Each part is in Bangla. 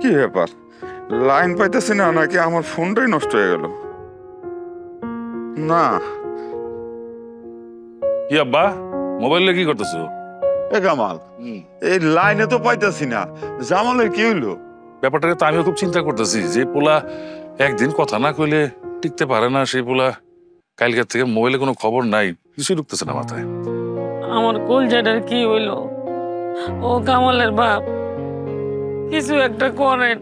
কি ব্যাপার, লাইন পাইতেছি না নাকি আমার ফোনটাই নষ্ট হয়ে গেল? না। কি আব্বা, মোবাইলে কি করতেছো? এ কামাল, এই লাইনে তো পাইতেছি না, জামালের কি হইলো? ব্যাপারটাকে তো আমিও খুব চিন্তা করতেছি। যে পোলা একদিন কথা না কইলে টিকতে পারে না, সেই পোলা কালকের থেকে মোবাইলে কোনো খবর নাই, কিছুই ঢুকতেছে না মাথায়। আমার কলজাটার কি হইলো? ও কামালের বাপ, কিছু একটা করেন।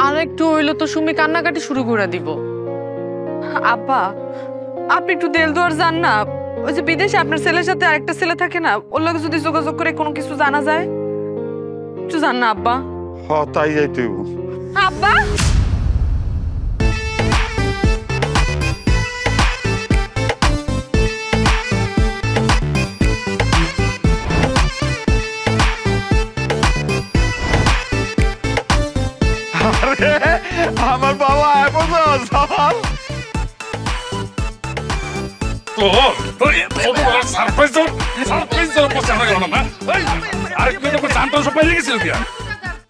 আর একটু হইলো তো সুমি কান্নাকাটি শুরু করে দিব। আব্বা, আপনি একটু দেল দোয়ার যান না। ওই যে বিদেশে আপনার ছেলের সাথে আরেকটা ছেলে থাকে না, ওর লগে যদি যোগাযোগ করে কোনো কিছু জানা যায়, একটু যান না আব্বা। হ, তাই যাইতে হইব। আব্বা, আরে আমার বাবা এখন জামাল।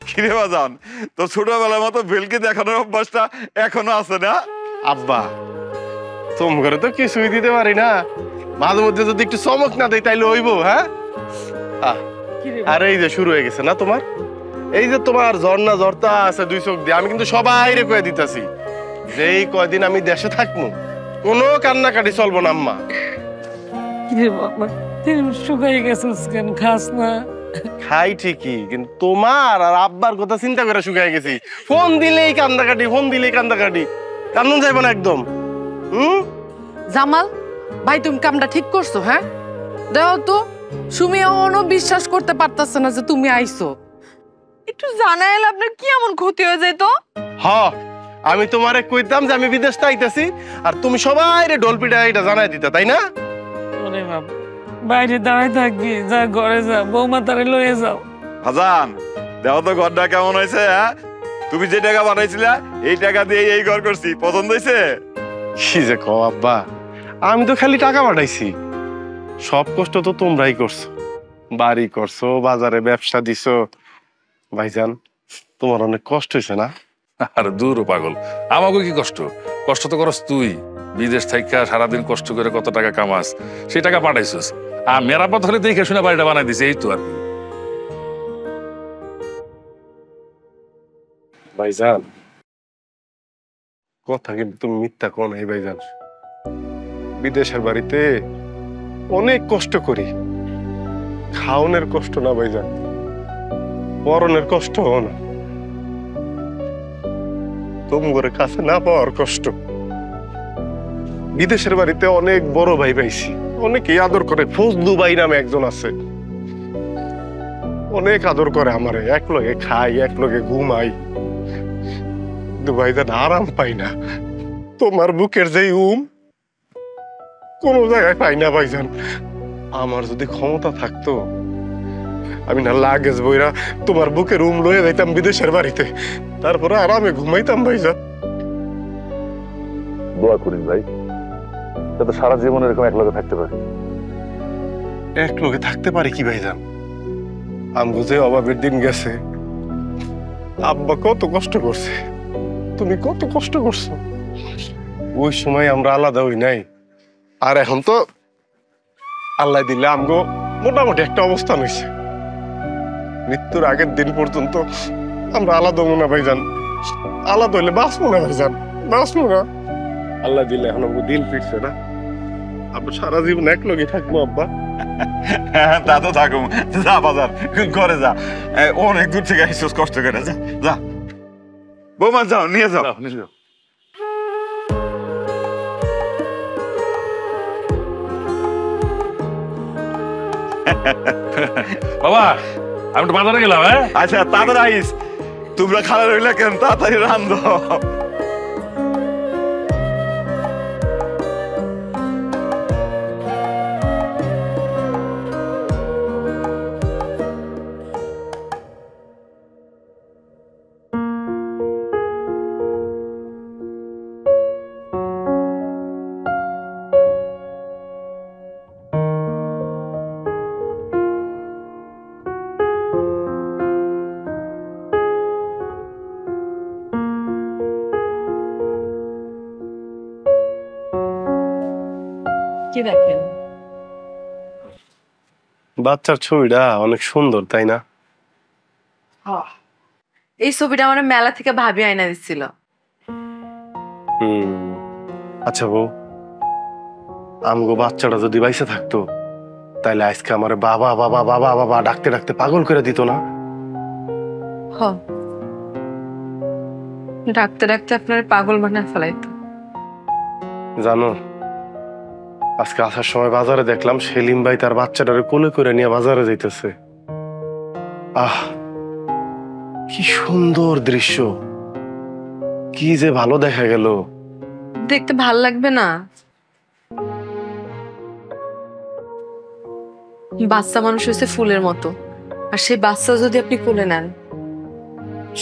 কিরে বাজান, তো ছোটবেলার মতো ভেলকি দেখানোর অভ্যাসটা এখনো আছে না? আব্বা, তোম ঘরে তো কিছুই দিতে পারি না, মাঝে মধ্যে যদি একটু চমক না দেয় তাইলে হইব। হ্যাঁ, আর এই যে শুরু হয়ে গেছে না তোমার, এই যে তোমার ঝর্ণা ঝরতা আছে দুই চোখ দিয়ে, আমি কিন্তু সবাই রে কয়ে দিতেছি যে এই কয়দিন আমি দেশে থাকবো কোনো কান্নাকাটি চলবো না আম্মা। কিরে বাবা, তুই শুকাই গেছিস কেন? খাস না? খাই ঠিকই, কিন্তু তোমার আর আব্বার কথা চিন্তা করে শুকাই গেছি। ফোন দিলেই কান্দাকাটি, ফোন দিলেই কান্দাকাটি, কান্দন যাইব না একদম। জামাল ভাই, তুমি কামটা ঠিক করছো? হ্যাঁ, দেখো তো সুমি এখনো বিশ্বাস করতে পারতাছে না যে তুমি আইছো। একটু জানাইলে আপনার কি এমন ক্ষতি হয়ে যেত? হ, আমি তোমারে কইতাম যে আমি বিদেশ আইতাছি, আর তুমি সবাই রে ঢোল পিটা এটা জানাই দিতা, তাই না? ওরে বাবা, বাইরে দাঁড়ায় থাকবি, যা ঘরে যা, বৌমা তারে লয়ে যাও। হাজান, দেখো তো ঘরটা কেমন হয়েছে। হ্যাঁ, তুমি যে টাকা পাঠাইছিলা এই টাকা দিয়ে এই ঘর করছি, পছন্দ হয়েছে? কি যে কও আব্বা, আমি তো খালি টাকা পাঠাইছি, সব কষ্ট তো তোমরাই করছো। বাড়ি করছো, বাজারে ব্যবসা দিছো। ভাইজান, তোমার অনেক কষ্ট হয়েছে না? আর দূর পাগল, আমাকে কি কষ্ট? কষ্ট তো করস তুই। বিদেশ থাইকা সারাদিন কষ্ট করে কত টাকা কামাস, সেই টাকা পাঠাইছিস। আর মেরাপত হলে দেখে শুনে বাড়িটা বানাই দিছে, এই তো আর কি। ভাইজান, কথা কিন্তু তুমি মিথ্যা কো নাই ভাইজান। বিদেশের বাড়িতে অনেক কষ্ট করি, খাওনের কষ্ট না ভাইজান, পরনের কষ্ট না, তোমার কাছে না পাওয়ার কষ্ট। বিদেশের বাড়িতে অনেক বড় ভাই পাইছি, অনেকে আদর করে। ফজলু ভাই নামে একজন আছে, অনেক আদর করে আমারে, এক লগে খাই, এক লগে ঘুমাই। ভাইজান আরাম পাই না, তোমার বুকের যে কোন জায়গায় পাই না ভাইজান। আমার যদি ক্ষমতা থাকতো, আমি না লাগেজ বইরা তোমার বুকের লয়ে যাইতাম বিদেশের বাড়িতে, তারপরে আরামে ঘুমাইতাম ভাইজান। দোয়া করিস ভাই, যাতে সারা জীবন এরকম এক লগে থাকতে পারি। এক লগে থাকতে পারি কি ভাইজান? আমগো যে অভাবের দিন গেছে, আব্বা কত কষ্ট করছে, তুমি কত কষ্ট করছো। ওই সময় আমরা আলাদা হই নাই, আর এখন তো আল্লাহ দিলে আমগো মোটামুটি একটা অবস্থান হয়েছে। মৃত্যুর আগের দিন পর্যন্ত আমরা আলাদা হবো না ভাইজান, আলাদা হইলে বাঁচবো না ভাইজান, বাঁচবো না। আল্লাহ দিলে এখন আমগো দিন ফিরছে না, আমরা সারা জীবন এক লগে থাকবো আব্বা। হ্যাঁ, তা তো থাকুম। যা বাজার ঘরে যা, অনেক দূর থেকে আসছিস কষ্ট করে। যা যা বৌমা, যাও নিয়ে যাও। বাবা, আমি তো বাজারে গেলাম। হ্যাঁ, আচ্ছা, তাড়াতাড়ি আইস। তোমরা খালা রইলা কেন? তাড়াতাড়ি রান্ধো। কি দেখেন? বাচ্চার ছবিটা অনেক সুন্দর, তাই না? এই ছবিটা আমার মেলা থেকে ভাবি আয়না দিচ্ছিল। আচ্ছা বউ, আমগো বাচ্চাটা যদি বাইসে থাকতো তাইলে আজকে আমার বাবা বাবা বাবা বাবা ডাকতে ডাকতে পাগল করে দিত না? হ, ডাকতে ডাকতে আপনার পাগল বানায় ফেলাইতো। জানো, আজকে আসার সময় বাজারে দেখলাম সেলিম ভাই তার বাচ্চাটারে কোলে করে নিয়ে বাজারে যাইতেছে। আহ, কি সুন্দর দৃশ্য, কি যে ভালো দেখা গেল। দেখতে ভাল লাগবে না? বাচ্চা মানুষ হয়েছে ফুলের মতো, আর সেই বাচ্চা যদি আপনি কোলে নেন,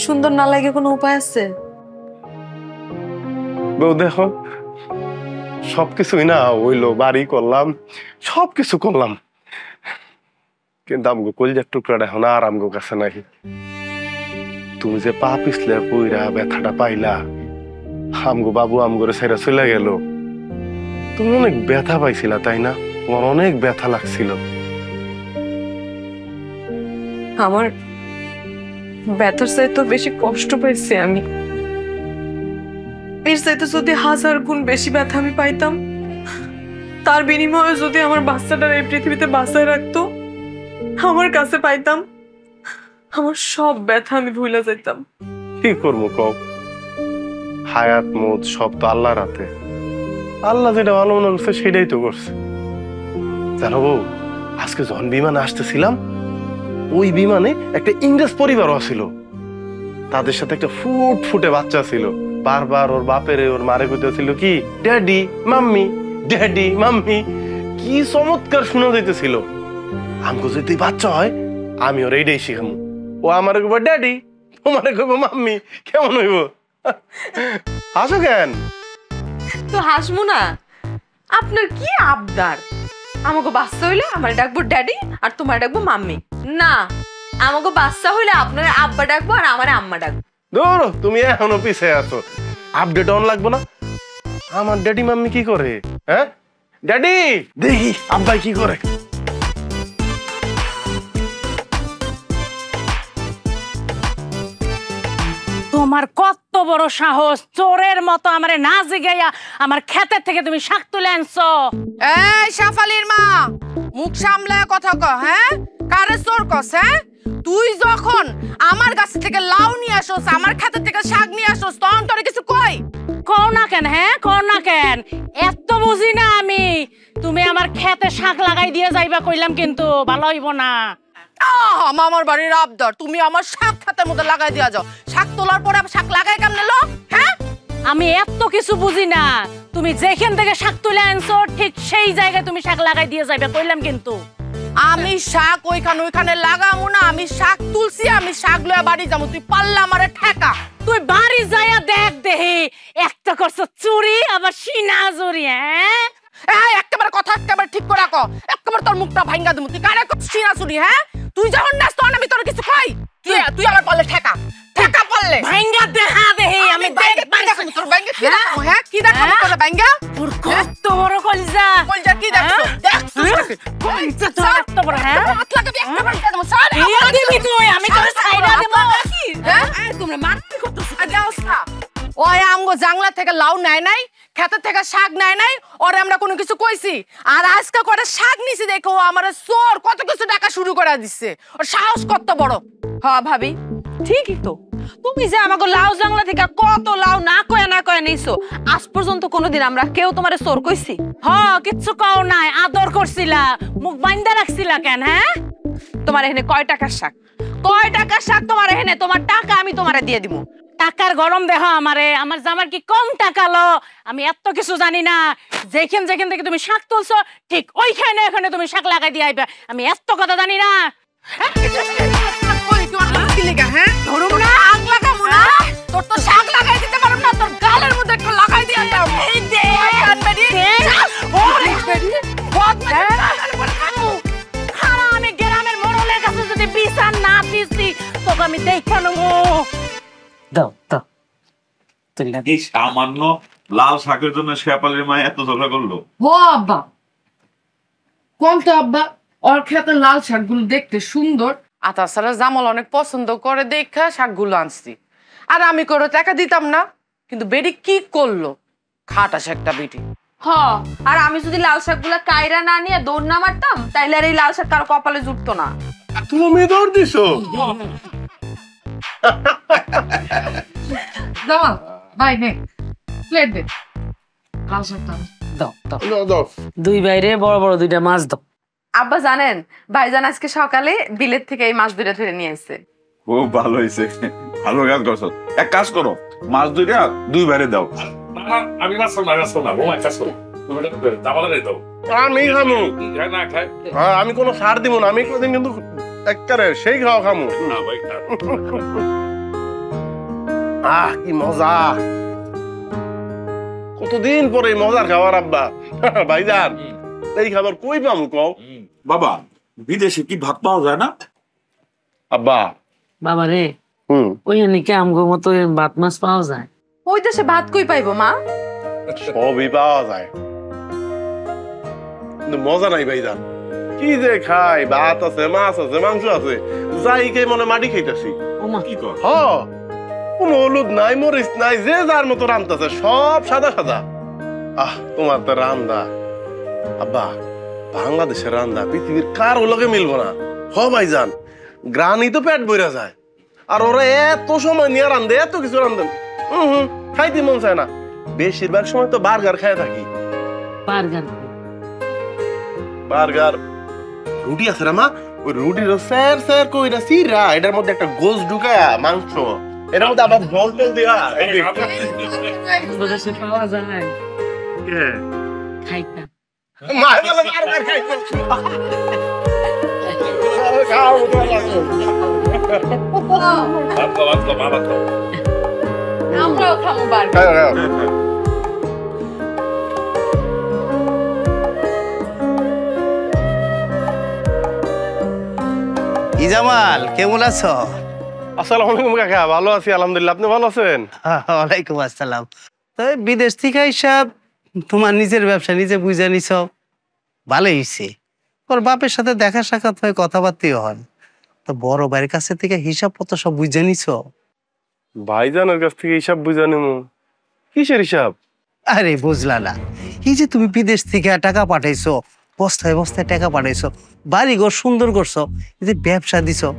সুন্দর না লাগে কোনো উপায় আছে? বউ দেখো, সবকিছুই না হইলো, বাড়ি করলাম, সবকিছু করলাম, কিন্তু আমগো কলিজার টুকরাটা এখন আর আমগো কাছে নাই। তুমি যে পা পিছলে কইরা ব্যথাটা পাইলা, আমগো বাবু আমগরে ছেড়ে চলে গেল, তুমি অনেক ব্যথা পাইছিলা তাই না? তোমার অনেক ব্যথা লাগছিল। আমার ব্যথার চাইতে বেশি কষ্ট পাইছি আমি। এর চাইতে যদি 1000 গুণ বেশি ব্যথা আমি পাইতাম, তার বিনিময়ে যদি আমার বাচ্চাটার এই পৃথিবীতে বাঁচায় রাখতো, আমার কাছে পাইতাম, আমার সব ব্যথা আমি ভুলে যেতাম। কি করবো কও, হায়াত মৌত সব তো আল্লাহর হাতে। আল্লাহ যেটা ভালো মনে করছে সেটাই তো করছে। জানো বউ, আজকে যখন বিমানে আসতেছিলাম, ওই বিমানে একটা ইংরেজ পরিবারও ছিল, তাদের সাথে একটা ফুটফুটে বাচ্চা ছিল। বারবার ওর বাপের ওর মারে কইতেছিল কি ড্যাডি মাম্মি, ড্যাডি মাম্মি, কি চমৎকার শোনা যাইতেছিল। আমগো যদি বাচ্চা হয় আমি ওর এইটাই শিখামু, ও আমারে কইব ড্যাডি, তোমারে কইব মাম্মি, কেমন হইব? হাসো কেন? তো হাসমু না, আপনার কি আবদার? আমাকে বাচ্চা হইলে আমার ডাকবো ড্যাডি আর তোমার ডাকবো মাম্মি? না, আমাকে বাচ্চা হইলে আপনার আব্বা ডাকবো আর আমার আম্মা ডাকবো। ধরো, তুমি এখনো পিছিয়ে আছো, আপডেট অন লাগবো না? আমার ড্যাডি মাম্মি কি করে? হ্যাঁ ড্যাডি, দেখি আব্বাই কি করে। তোমার কত বড় সাহস, চোরের মতো আমারে না জিগাইয়া আমার ক্ষেতের থেকে তুমি শাক তুলে আনছো? এই শাফালির মা, মুখ সামলায় কথা ক। হ্যাঁ, কারে চোর কস? হ্যাঁ, তুই যখন আমার গাছ থেকে লাউ নিয়ে আসোস, আমার ক্ষেত থেকে শাক নিয়ে আসোস, তখন তোর কিছু কই? কও না কেন? হ্যাঁ, কও না কেন? এত বুঝি না আমি। তুমি আমার ক্ষেতে শাক লাগাই দিয়ে যাইবা কইলাম, কিন্তু ভালো হইব না। মামার বাড়ির আবদার, তুমি আমার শাক ক্ষেতের মধ্যে লাগাই দিয়া যাও। শাক তোলার পরে শাক লাগাই কেমনে লো? হ্যাঁ, আমি এত কিছু বুঝি না। তুমি যেখান থেকে শাক তুলে আনছো ঠিক সেই জায়গায় তুমি শাক লাগাই দিয়ে যাইবা কইলাম, কিন্তু আমি শাক ওইখানে লাগামু না। আমি শাক তুলছি, আমি শাক লয়া বাড়ি যাবো। তুই পাল্লা আমারে ঠেকা। তুই বাড়ি যাইয়া দেখ দেহি, একটা করছো চুরি আবার সিনা চুরি। হ্যাঁ, এই একেবারে কথা একেবারে ঠিক করে রাখো, একেবারে তোর মুখটা ভাঙ্গা দেবো। তুই কারে করছিস না চুরি? হ্যাঁ, তুই যখন নাস তখন আমি তোর কিছু খাই। তুই আমার পারলে ঠেকা, ঠেকা পারলে ভাঙ্গা দেখা দেহি। আমি তোর ভাঙ্গা কি দেখো? হ্যাঁ, কি দেখো তোর ভাঙ্গা? তোর কত বড় কলজা, কলজা কি দেখছো? দেখছো কলজা তো এত বড়। হ্যাঁ, হাত লাগাবি একেবারে দেবো। স্যার এই দিবি তুই, আমি তোর ছাইরা দেব। হ্যাঁ, তোমরা মারতে করতেছ। যাওস না। ওই আমগো জাংলা থেকে লাউ নেয় নাই, ক্ষেতের থেকে শাক নেয় নাই, ওরে আমরা কোনো কিছু কইছি? আর আজকে করে শাক নিছি দেখো আমার চোর কত কিছু টাকা শুরু করে দিচ্ছে। ওর সাহস কত বড়। হ্যাঁ ভাবি, ঠিকই তো। তুমি যে আমাকে লাউ জাংলা থেকে কত লাউ না কয়ে নিছো, আজ পর্যন্ত কোনোদিন আমরা কেউ তোমারে চোর কইছি? কিচ্ছু কও নাই, আদর করছিলা, মুখ বাইন্দা রাখছিলা কেন? হ্যাঁ, তোমার এখানে কয় টাকার শাক? কয় টাকার শাক তোমার এখানে? তোমার টাকা আমি তোমারে দিয়ে দিব। টাকার গরম দেহ আমারে। আমার জামার কি কম টাকা লো? আমি এত কিছু জানি না। যেখান থেকে তুমি শাক তুলছো ঠিক ওইখানে এখানে তুমি শাক লাগাই দিয়ে আইবা। আমি এত কথা জানি না। হ্যাঁ, ধরুন না, আগ লাগামু না। তোর তো শাক লাগাই দিতে পারব না, তোর গালের মধ্যে একটু লাগাই দিয়ে দাও। এই দে আমি গ্রামের মোড়লের কাছে যদি বিচার না দিছি তোকে আমি দেখা নেবো। দাও দাও তুলনা। এই সামান্য লাল শাকের জন্য শেফালির মা এত ঝগড়া করলো? ও আব্বা, কোন তো আব্বা ওর খেতে লাল শাকগুলো দেখতে সুন্দর আর তাছাড়া জামাল অনেক পছন্দ করে দেখা শাকগুলো আনছি আর আমি করে টাকা দিতাম না কিন্তু বেডি কি করলো খাটাস একটা বেটি হ আর আমি যদি লাল শাকগুলা কায়রা না নিয়ে দৌড় না মারতাম তাইলে আর এই লাল শাক কারো কপালে জুটতো না। তুমি দৌড় দিছো? জামাল ভাই নে প্লেট দে লাল শাকটা দাও দাও দাও দাও। দুই বাইরে বড় বড় দুইটা মাছ দাও। আব্বা জানেন ভাইজান আজকে সকালে বিলেত থেকে এই মাছ দুইটা ধরে নিয়ে এসেছে। খুব ভালো হয়েছে, ভালো কাজ করছো। এক কাজ করো, মাছ দুইটা দুই বাইরে দাও। আমি মাছ না ও এক কাজ করো, তুমি এটা দাবালে দাও। আমি খামু। খায় না খায় হ্যাঁ, আমি কোনো সার দিব না, আমি কোনদিন কিন্তু একবারে সেই খাওয়া খামু। না ভাই কি মজা, কতদিন পরে এই মজার খাবার আব্বা। ভাইজান এই খাবার কই পামু কও? বাবা, বিদেশে কি ভাত পাওয়া যায় না? আব্বা বাবা রে, ওই নাকি আমগো মতো ভাত মাছ পাওয়া যায়? ওই দেশে ভাত কই পাইবো মা? সবই পাওয়া যায়, কিন্তু মজা নাই ভাইজান। কি যে খাই, ভাত আছে, মাছ আছে, মাংস আছে, যাই কে মনে মাটি খাইতেছি। ওমা কি কর? হ, কোনো হলুদ নাই, মরিচ নাই, যে যার মতো রান্তাছে, সব সাদা সাদা। তোমার তো রান্দা আব্বা, বাংলাদেশের রান্দা পৃথিবীর কার ওলগে মিলবো না। হ ভাইজান, গ্রানি তো পেট বইরা যায়, আর ওরা এত সময় নিয়ে রান্ধে, এত কিছু রান্ধেন, খাইতে মন চায় না। বেশিরভাগ সময় তো বার্গার খায় থাকি। বার্গার? বার্গার রুটি আছে না মা, ওই রুটির স্যার স্যার কইরা সিরা, এটার মধ্যে একটা গোস ঢুকায়া মাংস, এটার মধ্যে আবার জল টল দিয়া বাংলাদেশে পাওয়া যায়? খাইতা মা বলে বার্গার খাইতে। খাও আমরাও খাবো বার্গার। খাও খাও। ইজামাল কেমন আছো? আসসালামু আলাইকুম কাকা, ভালো আছি আলহামদুলিল্লাহ, আপনি ভালো আছেন? ওয়ালাইকুম আসসালাম। তো বিদেশ থেকে হিসাব তোমার নিজের ব্যবসা নিজে বুঝে নিছ, ভালোই হয়েছে। ওর বাপের সাথে দেখা সাক্ষাৎ হয়ে কথাবার্তাও হন, তো বড় ভাইয়ের কাছে থেকে হিসাব পত্র সব বুঝে নিছ? ভাইজানের কাছ থেকে হিসাব বুঝে নিমু? কিসের হিসাব? আরে বুঝলা না, এই যে তুমি বিদেশ থেকে টাকা পাঠাইছো, বস্তায় বস্তায় টাকা পাঠাইছো, বাড়ি ঘর সুন্দর করছো, এই যে ব্যবসা দিছো,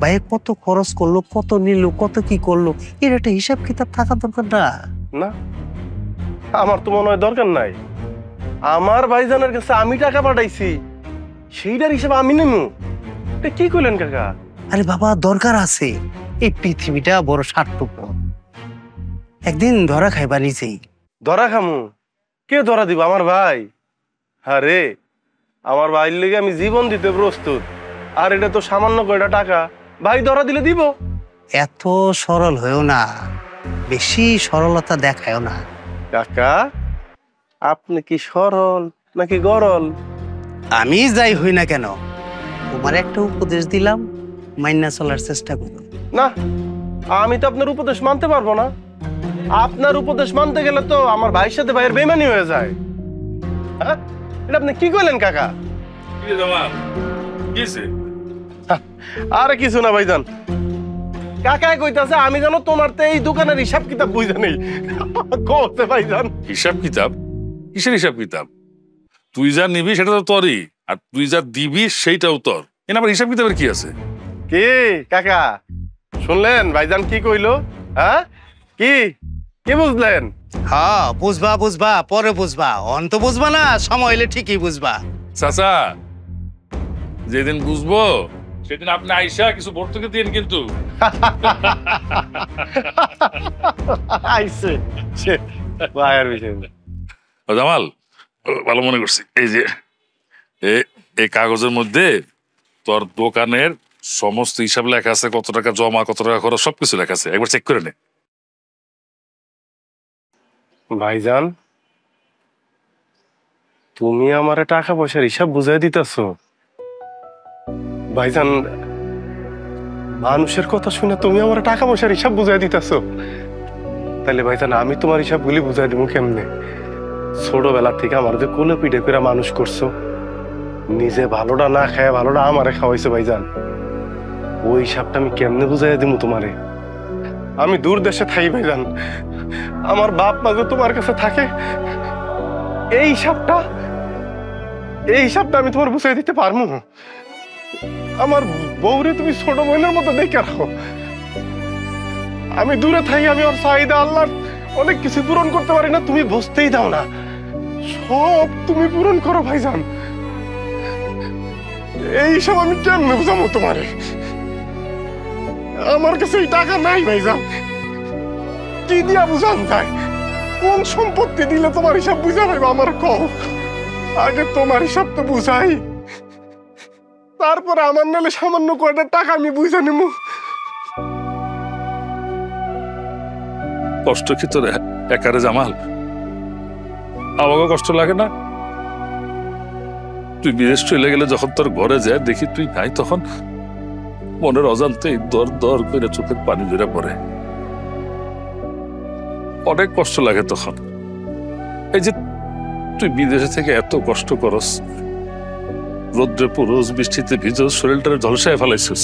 ভাই কত খরচ করলো, কত নিল, কত কি করলো, এর একটা হিসাব কিতাব থাকা দরকার না? না, আমার তো মনে হয় দরকার নাই। আমার ভাইজানের কাছে আমি টাকা পাঠাইছি, সেইটার হিসাব আমি নেমু? এটা কি কইলেন কাকা? আরে বাবা, দরকার আছে। এই পৃথিবীটা বড় স্বার্থপর, একদিন ধরা খাইবা নিজেই। ধরা খামু? কে ধরা দিব? আমার ভাই। আরে আমার ভাইয়ের লেগে আমি জীবন দিতে প্রস্তুত, আর এটা তো সামান্য কয়টা টাকা, ভাই ধরা দিলে দিব। এত সরল হয়েও না, বেশি সরলতা দেখায়ও না। কাকা আপনি কি সরল নাকি গরল? আমি যাই হই না কেন, তোমার একটা উপদেশ দিলাম, মাইনা চলার চেষ্টা করো। না, আমি তো আপনার উপদেশ মানতে পারবো না। আপনার উপদেশ মানতে গেলে তো আমার ভাইয়ের সাথে ভাইয়ের বেইমানি হয়ে যায়। হ্যাঁ, এটা আপনি কি কইলেন কাকা? আরে কিছু না ভাইজান, কাকাই কইতাছে আমি জানো তোমার তো এই দোকানের হিসাব কিতাব বুঝা নেই। কোতে ভাইজান হিসাব কিতাব? কিসের হিসাব কিতাব? তুই যা নিবি সেটা তো তোরই, আর তুই যা দিবি সেইটাও তোর। এর আবার হিসাব কিতাবের কি আছে? কি কাকা শুনলেন ভাইজান কি কইলো? হ্যাঁ, কি কি বুঝলেন? হ্যাঁ বুঝবা বুঝবা, পরে বুঝবা, অন্ত বুঝবা না, সময় হইলে ঠিকই বুঝবা। চাচা, যেদিন বুঝবো সেদিন আপনি আইসা কিছু ভর্তুকি দিন কিন্তু। আইছে সে ভাইয়ের বিষয়। জামাল, ভালো মনে করছি, এই যে এই কাগজের মধ্যে তোর দোকানের সমস্ত হিসাব লেখা আছে, কত টাকা জমা, কত টাকা খরচ, সবকিছু লেখা আছে, একবার চেক করে নে। ভাইজান তুমি আমারে টাকা পয়সার হিসাব বুঝাই দিতেছো? ভাইজান মানুষের কথা শুনে তুমি আমার টাকা পয়সার হিসাব বুঝাই দিতেছো? তাহলে ভাইজান আমি তোমার হিসাবগুলি বুঝাই দিব কেমনে? ছোটবেলা থেকে আমার যে কোলে পিঠে করে মানুষ করছো, নিজে ভালোটা না খায় ভালোটা আমারে খাওয়াইছে ভাইজান। ওই হিসাবটা আমি কেমনে বুঝাইয়া দিমু তোমারে? আমি দূর দেশে থাকি ভাইজান, আমার বাপ মা যে তোমার কাছে থাকে, এই হিসাবটা আমি তোমার বুঝাই দিতে পারবো। আমার বউরে তুমি ছোট বোনের মতো দেখে রাখো। আমি দূরে থাকি, আমি ওর চাহিদা আল্লাহর অনেক কিছু পূরণ করতে পারি না, তুমি বুঝতেই দাও না। সব তুমি পূরণ করো ভাইজান। এই সব আমি কেমনে বুঝাবো তোমারে? আমার কাছে এই টাকা নাই ভাইজান, কি দিয়া বুঝান যায়? কোন সম্পত্তি দিলে তোমার হিসাব বুঝা পাইবো আমার কও? আগে তোমার হিসাব তো বুঝাই, তারপরে আমার নালে সামান্য কয়টা টাকা আমি বুঝা নেব। কষ্ট কি তোর একারে জামাল? আমাকে কষ্ট লাগে না? তুই বিদেশ চলে গেলে যখন তোর ঘরে যায় দেখি তুই নাই, তখন মনের অজান্তেই দর দর করে চোখের পানি জুড়ে পড়ে। অনেক কষ্ট লাগে তখন। এই যে তুই বিদেশে থেকে এত কষ্ট করস, রোদ্রে পুরুষ, বৃষ্টিতে ভিজস, শরীরটারে ঝলসায় ফেলাইছিস,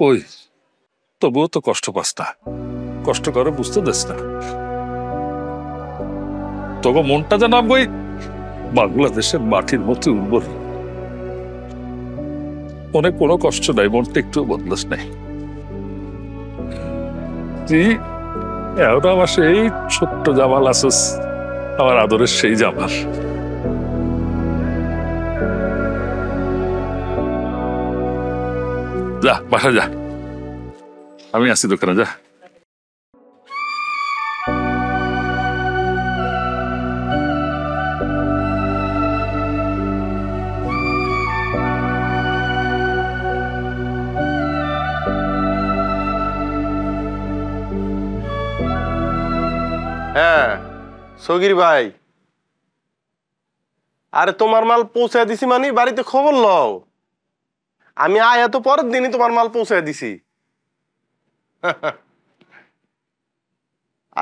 ওই তবুও তো কষ্ট পাস না। কষ্ট করে বুঝতে দিস না। তবে মনটা যেন বই বাংলাদেশের মাটির মতো উর্বর, মনে কোনো কষ্ট নাই, মনটা একটু বদলাস নাই। তুই এখন আমার সেই ছোট্ট জামাল আসিস, আমার আদরের সেই জামাল। যা বাসা যা, আমি আসি দোকানে, যা। হ্যাঁ সগির ভাই, আরে তোমার মাল পৌঁছায় দিছি, মানে বাড়িতে খবর লও। আমি আয়া তো পরের দিনই তোমার মাল পৌঁছায় দিছি।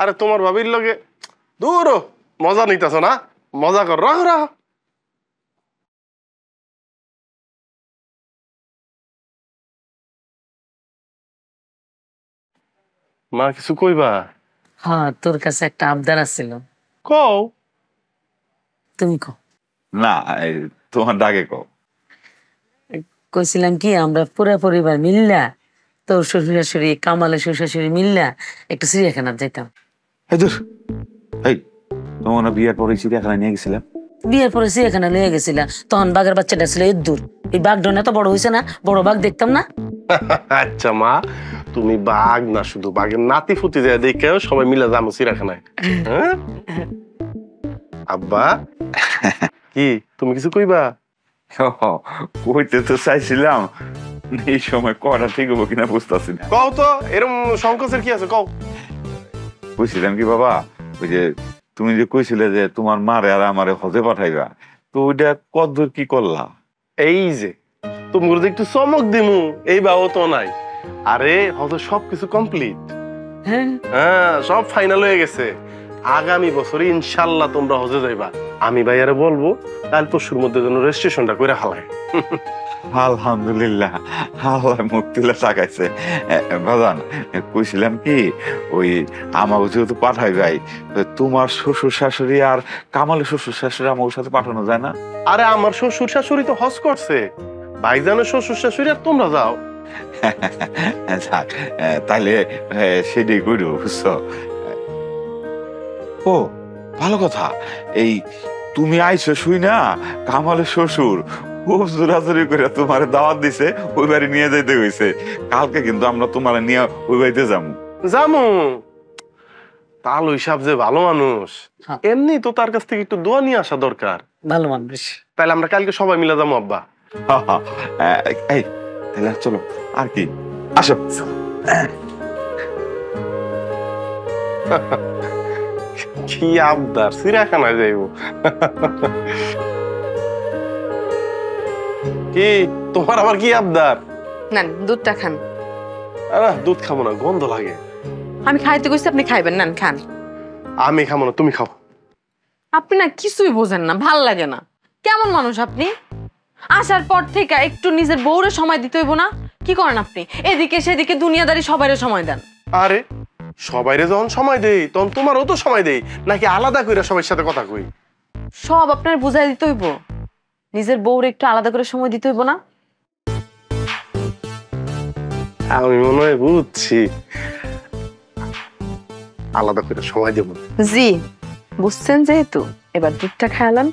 আরে তোমার ভাবির লগে দূর মজা নিতেছ না, মজা কর, রাহ রাহ। মা কিছু কইবা? হ্যাঁ, তোর কাছে একটা আবদার আছিল। কও। তুমি কও। না, তোমার ডাকে কও। কইছিলাম কি, আমরা পুরো পরিবার মিল্লা, তোর শ্বশুর শাশুড়ি, কামালের শ্বশুর শাশুড়ি মিল্লা একটু চিড়িয়াখানা যাইতাম। তোমার বিয়ের পরে চিড়িয়াখানা নিয়ে গেছিলাম। বিয়ের পরে চিড়িয়াখানা নিয়ে গেছিলাম, তখন বাঘের বাচ্চাটা ছিল দূর। এই বাঘ ডন এত বড় হয়েছে না, বড় বাঘ দেখতাম না। আচ্ছা মা, তুমি বাঘ না শুধু বাঘের নাতি ফুটি যায় দেখে সবাই মিলে যাবো চিড়িয়াখানায়। আব্বা কি তুমি কিছু কইবা? কইতে তো চাইছিলাম, এই সময় কটা ঠিক হবো কিনা বুঝতেছি না। কও তো, এরকম সংকোচের কি আছে কও। কইছিলাম কি বাবা, ওই যে তুমি যে কইছিলে যে তোমার মারে আর আমারে হজে পাঠাইবা, তো ওইটা কতদূর কি করলা? এই যে তুমি একটু চমক দিমু, এই বাও তো নাই। আরে হজে সবকিছু কমপ্লিট। হ্যাঁ, সব ফাইনাল হয়ে গেছে। আগামী বছর ইনশাল্লাহ তোমরা হজে যাইবা। আমি ভাইয়ারে বলবো কাল পরশুর মধ্যে যেন রেজিস্ট্রেশনটা করে হালায়। আলহামদুলিল্লাহ, আল্লাহ মুখ তুলে তাকাইছে। বাজান কইছিলাম কি, ওই আমাকে যেহেতু পাঠাই ভাই, তোমার শ্বশুর শাশুড়ি আর কামালের শ্বশুর শাশুড়ি আমার সাথে পাঠানো যায় না? আরে আমার শ্বশুর শাশুড়ি তো হজ করছে, ভাইজানের শ্বশুর শাশুড়ি আর তোমরা যাও। তাইলে সেটাই করি, বুঝছো? ও ভালো কথা, এই তুমি আইছো শুই না, কামালের শ্বশুর খুব জোরাজোরি করে তোমার দাওয়াত দিছে, ওই বাড়ি নিয়ে যাইতে হইছে। কালকে কিন্তু আমরা তোমার নিয়ে ওই বাড়িতে যাবো। তাল হিসাব যে ভালো মানুষ, এমনি তো তার কাছ থেকে একটু দোয়া নিয়ে আসা দরকার। ভালো মানুষ। তাহলে আমরা কালকে সবাই মিলে যাবো আব্বা। এই তাহলে চলো, আর কি, আসো। কি আবদার, চিড়িয়াখানায় যাইব। কি তোমার আবার কি আবদার? নেন দুধটা খান। দুধ খাবো না, গন্ধ লাগে। আমি খাইতে কইছি, আপনি খাইবেন, নেন খান। আমি খাবো না, তুমি খাও। আপনি না কিছুই বোঝেন না, ভাল লাগে না। কেমন মানুষ আপনি? আসার পর থেকে একটু নিজের বউরে সময় দিতে হইব না? কি করেন আপনি? এদিকে সেদিকে দুনিয়াদারি সবাইরে সময় দেন। আরে সবাইরে যখন সময় দেই তখন তোমারও তো সময় দেই, নাকি আলাদা করে সবার সাথে কথা কই? সব আপনার বুঝাই দিতে হইব, নিজের বউরে একটু আলাদা করে সময় দিতে হইব না? আমি মনে হয় বুঝছি, আলাদা করে সময় দেব। জি বুঝছেন, যেহেতু এবার দুধটা খেয়ালাম।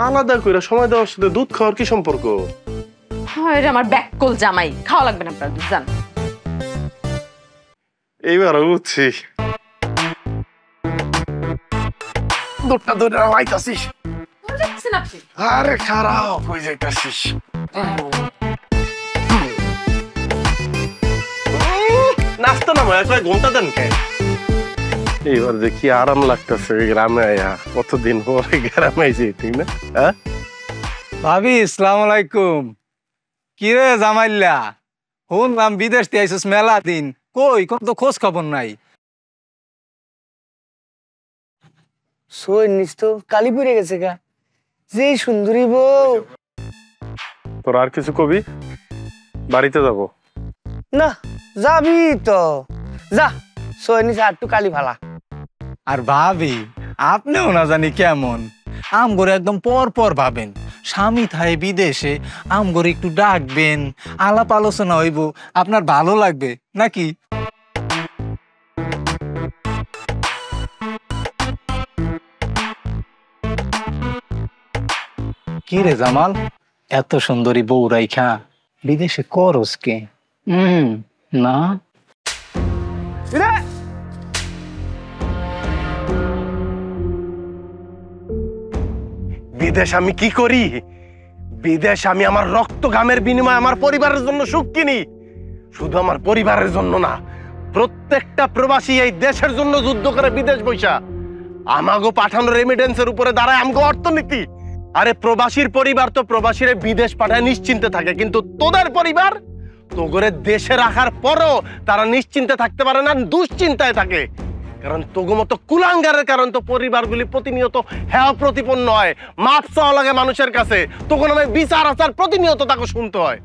আলাদা করে সময় দেওয়ার সাথে দুধ খাওয়ার কি সম্পর্ক? হয় রে আমার ব্যাককল জামাই, খাওয়া লাগবে না আপনার দুধ, জান। এইবার বুঝছি। দুধটা ধরে লাইতাছিস। আরে খারাপ হয়ে যাইতাছিস। নাস্তা না মনে হয় ঘন্টা দেন কে? এইবার যে কি আরাম লাগতেছে গ্রামে আয়া, কতদিন পরে গ্রামে আইছি, ঠিক না? হ্যাঁ ভাবি আসসালামু আলাইকুম। কি রে জামাইল্লা, শুনলাম বিদেশ থেকে আইসিস মেলা দিন, কই কোন তো খোঁজ খবর নাই। সই নিস তো কালি পড়ে গেছে গা, যে সুন্দরী বউ। তোর আর কিছু কবি? বাড়িতে যাব না যাবি তো যা, সই নিস আর একটু কালি ভালা। আর ভাবি আপনিও না জানি কেমন, আম করে একদম পর পর ভাবেন, স্বামী থাই বিদেশে, আম করে একটু ডাকবেন, আলাপ আলোচনা হইব, আপনার ভালো লাগবে নাকি? কি রে জামাল, এত সুন্দরী বউ রাইখা বিদেশে করস কে? না বিদেশ আমি কি করি? বিদেশ আমি আমার রক্ত ঘামের বিনিময়ে আমার পরিবারের জন্য সুখ কিনি। শুধু আমার পরিবারের জন্য না, প্রত্যেকটা প্রবাসী এই দেশের জন্য যুদ্ধ করে বিদেশ বৈশা আমাগো পাঠানো রেমিটেন্সের উপরে দাঁড়ায় আমগো অর্থনীতি। আরে প্রবাসীর পরিবার তো প্রবাসীরে বিদেশ পাঠায় নিশ্চিন্তে থাকে, কিন্তু তোদের পরিবার তোগরে দেশে রাখার পরও তারা নিশ্চিন্তে থাকতে পারে না, দুশ্চিন্তায় থাকে। কারণ তোগো মতো কুলাঙ্গারের কারণ তো পরিবারগুলি প্রতিনিয়ত হেয় প্রতিপন্ন হয়, মাপ চাওয়া লাগে মানুষের কাছে, তখন আমি বিচার আচার প্রতিনিয়ত তাকে শুনতে হয়।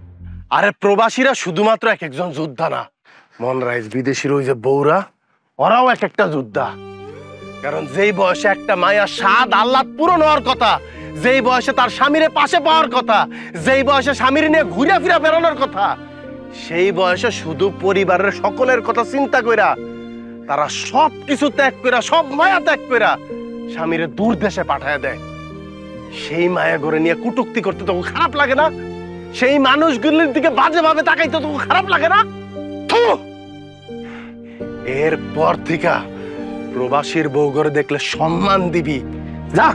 আরে প্রবাসীরা শুধুমাত্র এক একজন যোদ্ধা না, মন রাইজ বিদেশির ওই যে বউরা, ওরাও এক একটা যোদ্ধা। কারণ যেই বয়সে একটা মায়া স্বাদ আহ্লাদ পূরণ হওয়ার কথা, যেই বয়সে তার স্বামীরে পাশে পাওয়ার কথা, যেই বয়সে স্বামীর নিয়ে ঘুরে ফিরে বেরোনোর কথা, সেই বয়সে শুধু পরিবারের সকলের কথা চিন্তা কইরা তারা সব কিছু ত্যাগ কইরা, সব মায়া ত্যাগ কইরা স্বামীরে দূর দেশে পাঠায় দেয়। সেই মায়া ঘরে নিয়ে কুটুক্তি করতে তো খারাপ লাগে না? সেই মানুষগুলির দিকে বাজে ভাবে তাকাইতে তো খারাপ লাগে না? এরপর থেকে প্রবাসীর বউ ঘরে দেখলে সম্মান দিবি, যা।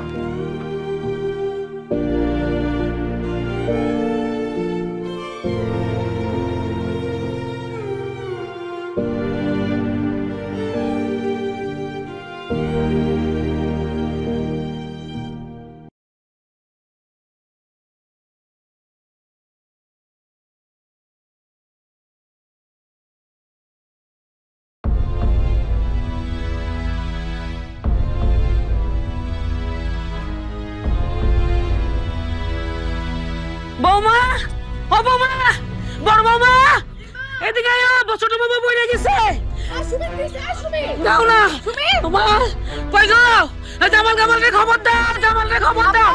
বৌমা, ও বৌমা, বড় বৌমা, এদিকে আয়, ছোট বৌমা বইরে গেছে। দাও না বৌমা, কই গো? জামাল কামালকে খবর দাও, জামালকে খবর দাও।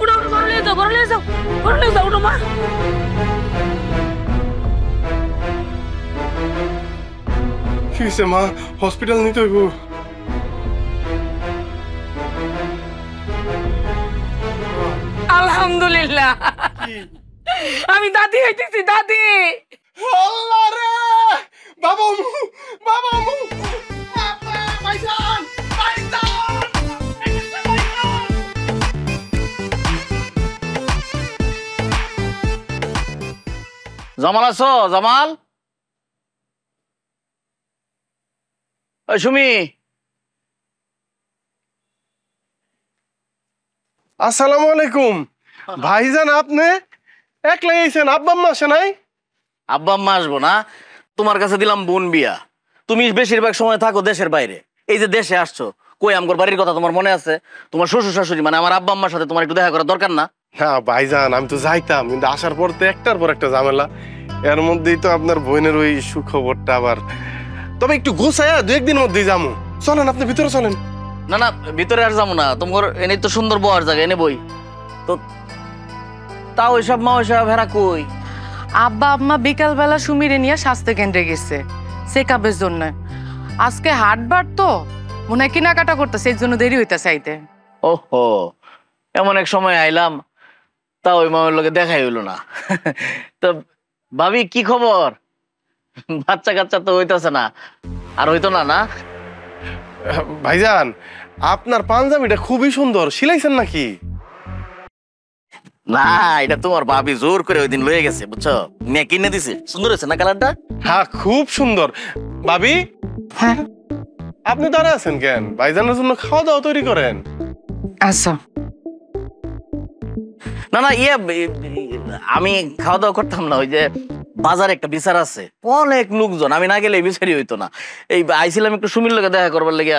উঠো উঠো, ঘরে নিয়ে যাও, ঘরে নিয়ে যাও, ঘরে নিয়ে যাও, উঠো মা। কি হয়েছে মা? হসপিটাল নিতে হইব? আলহামদুলিল্লাহ, আমি দাদি হইতেছি, দাদি। আল্লাহ রে, বাবা মু, বাবা মু, বাবা ভাইজান, ভাইজান, জামাল আছো? জামাল, ওই সুমি। আসসালামু আলাইকুম ভাইজান, আপনি একলাই আইছেন? আব্বা আম্মা আসে নাই? আব্বা আম্মা আসবো না, তোমার কাছে দিলাম বোন বিয়া, তুমি বেশিরভাগ সময় থাকো দেশের বাইরে, এই যে দেশে আসছো, কই আমগর বাড়ির কথা তোমার মনে আছে? তোমার শ্বশুর শাশুড়ি মানে আমার আব্বা আম্মার সাথে তোমার একটু দেখা করার দরকার না? না ভাইজান, আমি তো যাইতাম, কিন্তু আসার পর তো একটার পর একটা ঝামেলা। এর মধ্যেই তো আপনার বোনের ওই সুখবরটা আবার। তবে একটু গোছায়া 2-1 দিনের মধ্যেই যাবো। চলেন, আপনি ভিতরে চলেন। না না, ভিতরে আর যাবো না, তোমার এনে তো সুন্দর বহার জায়গা, এনে বই তো। তাও ওইসব মা ওইসব হেরা কই? আব্বা আম্মা বিকালবেলা সুমিরে নিয়ে স্বাস্থ্য কেন্দ্রে গেছে চেক আপের জন্য। আজকে হাটবার তো মনে হয় কেনাকাটা করতেছে, এই জন্য দেরি হইতেছে আইতে। ওহো, এমন এক সময় আইলাম, তা ওই মামের লোকে দেখাই হইলো না। তো ভাবি কি খবর? বাচ্চা কাচ্চা তো হইতেছে না, আর হইতো না না? ভাইজান, আপনার পাঞ্জাবিটা খুবই সুন্দর, সিলাইছেন নাকি? না, এটা তোমার ভাবি জোর করে ওই দিন লয়ে গেছে, বুঝছো? নিয়ে কিনে দিছে। সুন্দর হয়েছে না কালারটা? হ্যাঁ, খুব সুন্দর। ভাবি, হ্যাঁ আপনি দাঁড়ায় আছেন কেন? ভাইজানের জন্য খাওয়া দাওয়া তৈরি করেন। আচ্ছা। না না, আমি খাওয়া দাওয়া করতাম না, ওই যে বাজারে একটা বিচার আছে, অনেক লোকজন, আমি না গেলে বিচারই হইতো না। এই আইছিলাম একটু সুমির লোকে দেখা করবার লেগে।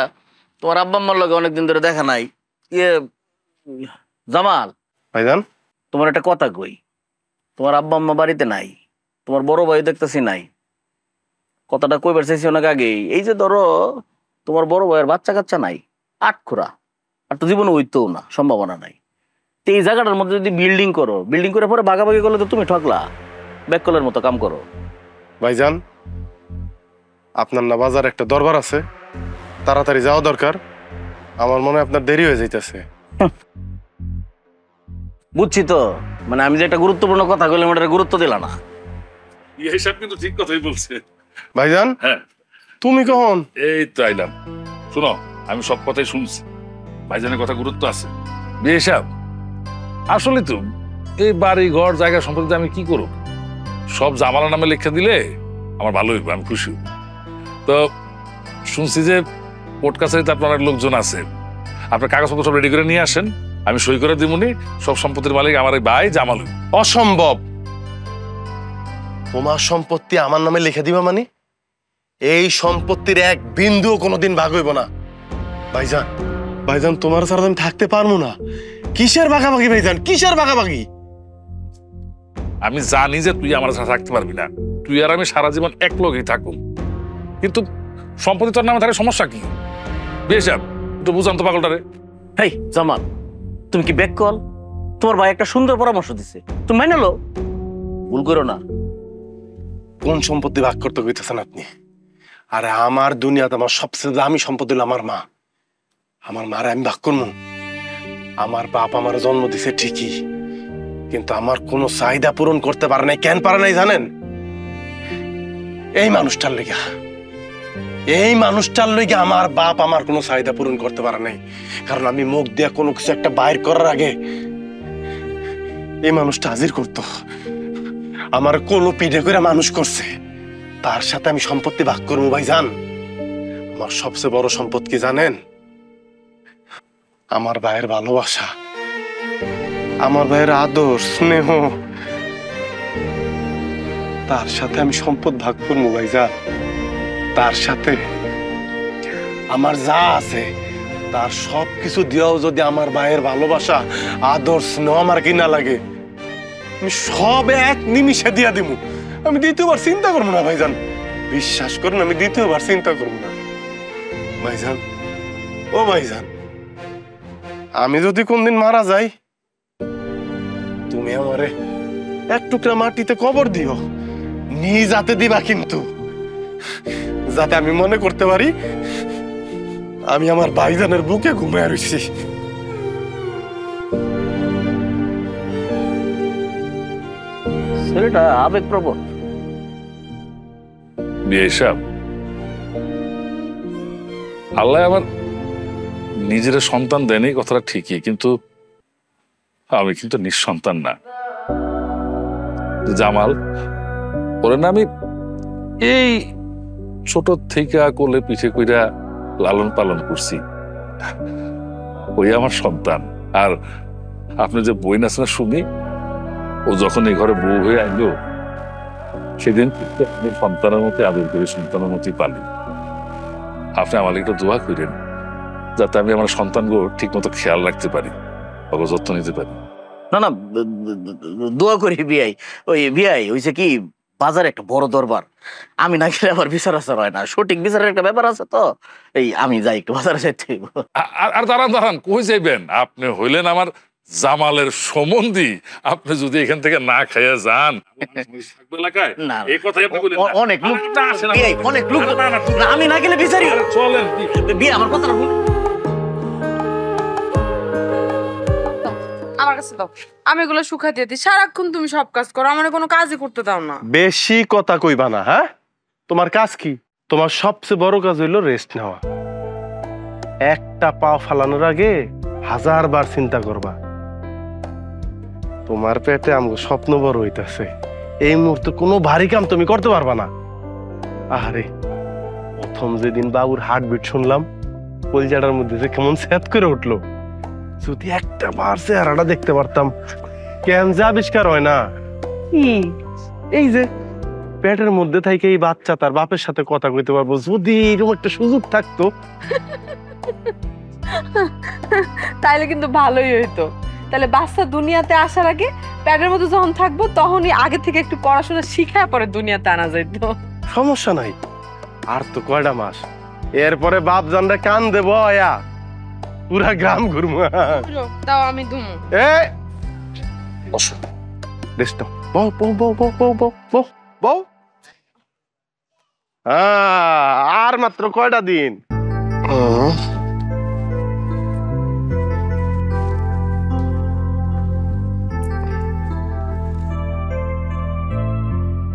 তোমার আব্বা আম্মার লোকে অনেকদিন ধরে দেখা নাই। জামাল ভাইজান, তোমার একটা কথা কই। তোমার আব্বা আম্মা বাড়িতে নাই, তোমার বড় ভাই দেখতেছি নাই। কথাটা কইবার চাইছি অনেক আগেই। এই যে ধরো তোমার বড় ভাইয়ের বাচ্চা কাচ্চা নাই, আটখোরা, আর তো জীবনে হইতো না, সম্ভাবনা নাই। তো এই জায়গাটার মধ্যে যদি বিল্ডিং করো, বিল্ডিং করে পরে ভাগাভাগি করলে তো তুমি ঠকলা, ব্যাককলের মতো কাম করো। ভাইজান, আপনার না বাজার একটা দরবার আছে, তাড়াতাড়ি যাওয়া দরকার। আমার মনে হয় আপনার দেরি হয়ে যাইতেছে। বুঝছি তো, মানে আমি যে একটা গুরুত্বপূর্ণ কথা কইলাম ওটার গুরুত্ব দিলা না। এইসব কিন্তু ঠিক কথাই বলছে। ভাইজান, হ্যাঁ, তুমি কখন? এই তো আইলাম। শোনো, আমি সব কথাই শুনছি, ভাইজানের কথা গুরুত্ব আছে। বিয়ে সাহেব, আসলে তো এই বাড়ি ঘর জায়গা সম্পর্কে আমি কি করব? সব জামালা নামে লিখে দিলে আমার ভালো হইব, আমি খুশি হইব। তো শুনছি যে কোর্ট কাছারিতে আপনার লোকজন আছে, আপনার কাগজপত্র সব রেডি করে নিয়ে আসেন, আমি সই করে দিবনি। সব সম্পত্তির মালিক আমার এই ভাই জামাল। অসম্ভব! তোমার সম্পত্তি আমার নামে লিখে দিবা মানে? এই সম্পত্তির এক বিন্দুও কোনোদিন ভাগ হইব না। ভাইজান, ভাইজান, তোমার ছাড়া আমি থাকতে পারবো না। কিসের ভাগাভাগি ভাইজান, কিসের ভাগাভাগি? আমি জানি যে তুই আমার সাথে থাকতে পারবি না, তুই আর আমি সারা জীবন এক লগেই থাকবো, কিন্তু সম্পত্তি তোর নামে থাকলে সমস্যা কি? বিয়ে সাহেব, একটু বুঝান তো পাগলটারে। হেই জামাল, তুমি কি ব্যাককল? তোমার ভাই একটা সুন্দর পরামর্শ দিছে, তুমি মাইনে লো, ভুল করো না। কোন সম্পত্তি ভাগ করতে কইতেছেন আপনি? আরে আমার দুনিয়াতে আমার সবচেয়ে দামি সম্পত্তি হলো আমার মা। আমার মারে আমি ভাগ করবো? আমার বাপ আমার জন্ম দিছে ঠিকই, কিন্তু আমার কোনো চাহিদা পূরণ করতে পারে নাই। কেন পারে নাই জানেন? এই মানুষটার লেগা, এই মানুষটার লেগে আমার বাপ আমার কোনো চাহিদা পূরণ করতে পারে নাই। কারণ আমি মুখ দিয়ে কোনো কিছু একটা বাইর করার আগে এই মানুষটা হাজির করতো। আমার কোনো পিঠে করে মানুষ করছে, তার সাথে আমি সম্পত্তি ভাগ করবো ভাইজান? আমার সবচেয়ে বড় সম্পদ কি জানেন? আমার ভাইয়ের ভালোবাসা, আমার ভাইয়ের আদর স্নেহ, তার সাথে আমি সম্পদ ভাগ করবো ভাইজান। তার সাথে আমার যা আছে তার সবকিছু দিয়েও যদি আমার ভাইয়ের ভালোবাসা আদর স্নেহ আমার কিনা লাগে, আমি সব এক নিমিষে দিয়া দিব। আমি দ্বিতীয়বার চিন্তা করবো না ভাইজান, বিশ্বাস করুন, আমি দ্বিতীয়বার চিন্তা করবো না ভাইজান। ও ভাইজান, আমি যদি কোনদিন মারা যাই, তুমি আমারে এক টুকরা মাটিতে কবর দিও, নিজ হাতে দিবা, কিন্তু যাতে আমি মনে করতে পারি আমি আমার ভাইজানের বুকে ঘুমিয়ে রয়েছি। ছেলেটা আবেগপ্রবণ। বিয়ে সাহেব, আল্লাহ আমার নিজের সন্তান দেয়নি, কথাটা ঠিকই, কিন্তু আমি কিন্তু নিঃসন্তান না। জামাল, ওরে না আমি এই ছোট থেকে কোলে পিঠে কইরা লালন পালন করছি, ওই আমার সন্তান। আর আপনি যে বই আছেন না সুমি, ও যখন এই ঘরে বউ হয়ে আইলো, সেদিন আমি সন্তানের মতো আদর করে সন্তানের মতোই পালি। আপনি আমার একটু দোয়া করেন, যাতে আমি আমার সন্তানগুলো ঠিক মতো খেয়াল রাখতে পারি, ওকে যত্ন নিতে পারি। না না দোয়া করি বিয়াই। ওই বিয়াই হইছে কি, বাজারে একটা বড় দরবার, আমি না গেলে আবার বিচার আচার হয় না, সঠিক বিচারের একটা ব্যাপার আছে তো, এই আমি যাই একটু বাজারে যাইতে হইব। আর দাঁড়ান দাঁড়ান, কই যাইবেন? আপনি হইলেন আমার জামালের সম্বন্ধী, আপনি যদি এখান থেকে না খাইয়া যান এলাকায়, না এই কথাই আপনি বলেন না। অনেক লোক, না, আসেন, বিয়াই, অনেক লোক, না, আমি না গেলে বিচারি চলেন। বিয়ে আমার কথা না আমার কাছে দাও, আমি এগুলো শুকা দিয়ে দিই। সারাক্ষণ তুমি সব কাজ করো, আমার কোনো কাজই করতে দাও না। বেশি কথা কইবা না, হ্যাঁ? তোমার কাজ কি? তোমার সবচেয়ে বড় কাজ হইলো রেস্ট নেওয়া। একটা পাও ফালানোর আগে 1000 বার চিন্তা করবা। তোমার পেটে আমগো স্বপ্ন বড় হইতাছে, এই মুহূর্তে কোনো ভারী কাম তুমি করতে পারবা না। আরে প্রথম যেদিন বাবুর হার্টবিট শুনলাম, কলজাটার মধ্যে যে কেমন স্যাত করে উঠলো। যদি একটা বার চেহারাটা দেখতে পারতাম, কেন যে আবিষ্কার হয় না। এই যে পেটের মধ্যে থেকে এই বাচ্চা তার বাপের সাথে কথা কইতে পারবো, যদি এরকম একটা সুযোগ থাকতো। তাইলে কিন্তু ভালোই হইতো। তাহলে বাচ্চা দুনিয়াতে আসার আগে প্যাডের মধ্যে যখন থাকবো, তখনই আগে থেকে একটু পড়াশোনা শিখায় পরে দুনিয়াতে আনা যাইত। সমস্যা নাই, আর তো কয়টা মাস, এরপরে বাপ জানরা কান দেবো আয়া পুরা গ্রাম ঘুরবো। দাও আমি দুমু। রেস্ট নাও, বউ বউ বউ বউ বউ বউ বউ বউ। আর মাত্র কয়টা দিন।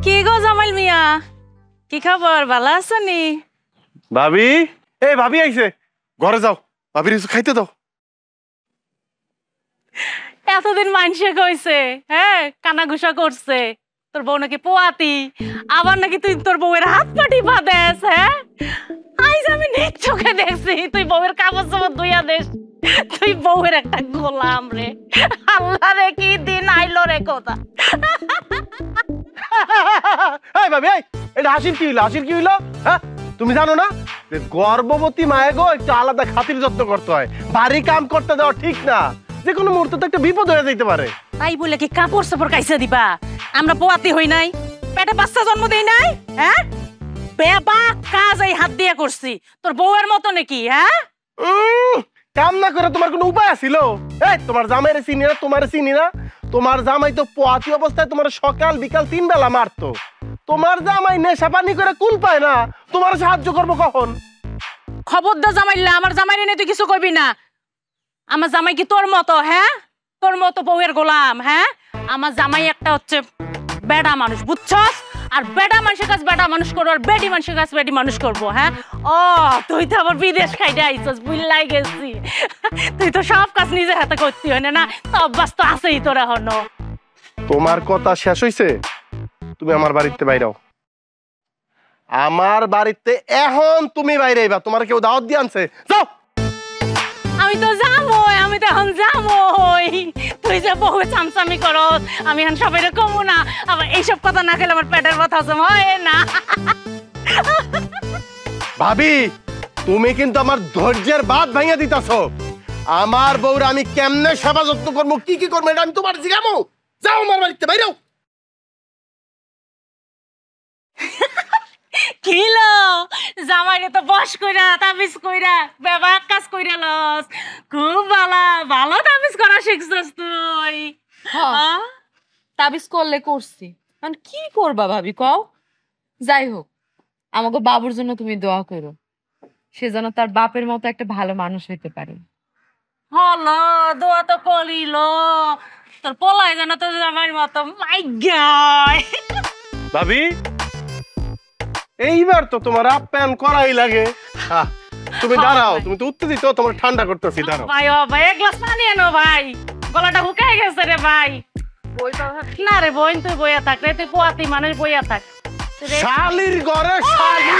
কি গো জামাল মিয়া, কি খবর? ভালো আছো নি? ভাবি, এই ভাবি আইছে, ঘরে যাও, ভাবির কিছু খাইতে দাও। এতদিন মানুষে কইছে, হ্যাঁ, কানাঘুষা করছে তোর বউ নাকি পোয়াতি, আবার নাকি তুই তোর বউয়ের হাত পাটি বাঁধেস। হ্যাঁ, আইজ আমি নিজ চোখে দেখছি তুই বউয়ের কাপড় চাপড় ধুইয়া দেস। তুই বউয়ের একটা গোলাম রে। আল্লাহ রে, কি দিন আইলো রে কথা। এই ভাবি, এই এটা হাসির কি হইলো? হাসির কি হইলো? হ্যাঁ, তুমি জানো না যে গর্ভবতী মায়ে গো একটু আলাদা খাতির যত্ন করতে হয়, ভারী কাম করতে দেওয়া ঠিক না, যে কোনো মুহূর্তে তো একটা বিপদ হয়ে যেতে পারে। তাই বলে কি কাপড় চাপড় কাইসা দিবা? আমরা পোয়াতি হই নাই, পেটে বাচ্চা জন্ম দেই নাই? হ্যাঁ, বেবা কাজ এই হাত দিয়ে করছি, তোর বউয়ের মতো নাকি? হ্যাঁ, কাম না করে তোমার কোনো উপায় আছিল? এই তোমার জামাইরে চিনি না, তোমার চিনি না? তোমার জামাই তো পোয়াতি অবস্থায় তোমার সকাল বিকাল 3 বেলা মারতো। তোমার জামাই নেশা পানি করে কুল পায় না, তোমার সাহায্য করবো কখন? খবরদার জামাইল্লা, আমার জামাইরে নিয়ে তুই কিছু কইবি না। আমার জামাই কি তোর মতো? হ্যাঁ, তোর মতো বউয়ের গোলাম? হ্যাঁ, আমার জামাই একটা হচ্ছে বেডা মানুষ, বুঝছস? আর বেডা মানুষের কাছে বেডা মানুষ করবো, আর বেডি মানুষের কাছে বেডি মানুষ করবো। হ্যাঁ, ও তুই তো আবার বিদেশ খাইতে আইছস, বুঝলাই গেছি। তুই তো সব কাজ নিজের হাতে করতে হয় না, তো অভ্যাস তো আছেই তোর এখনো। তোমার কথা শেষ হইছে? তুমি আমার বাড়িতে বাইরাও, আমার বাড়িতে এখন তুমি বাইরে আইবা। তোমার কেউ দাওয়াত দিয়ে আনছে? যাও। আমি তো যাবই, আমি তো এখন যাবই। তুই যে বহু চামচামি করস, আমি এখন সবাই কমু না। আবার এইসব কথা না খেলে আমার পেটের কথা হয় না। ভাবি, তুমি কিন্তু আমার ধৈর্যের বাঁধ ভাঙিয়ে দিতেছো। আমার বউরা আমি কেমনে সেবা যত্ন করবো, কি কি করবো, এটা আমি তোমার জিগাবো। যাও আমার বাড়িতে বাইরেও। কিলো জামাইরে তো বস কইরা তাবিজ কইরা বেবা কাজ কইরা লস, খুব ভালো ভালো তাবিজ করা শিখছস তুই। তাবিজ করলে করছি, মানে কি করবা ভাবি কও? যাই হোক, আমাকে বাবুর জন্য তুমি দোয়া করো, সে যেন তার বাপের মতো একটা ভালো মানুষ হইতে পারে। হলো দোয়া তো করিল, তোর পোলাই যেন তোর জামাইর মতো। মাই গড ভাবি, এইবার তো তোমার আপ্যায়ন করাই লাগে। তুমি দাঁড়াও, তুমি তো উত্তেজিত, তোমার ঠান্ডা করতেছি, দাঁড়াও। ভাই, ও ভাই, এক গ্লাস পানি আনো ভাই, গলাটা শুকাই গেছে রে ভাই। না রে বোন, তুই বইয়া থাক রে, তুই পোয়াতি মানুষ, বইয়া থাক। শালির ঘরে শালি,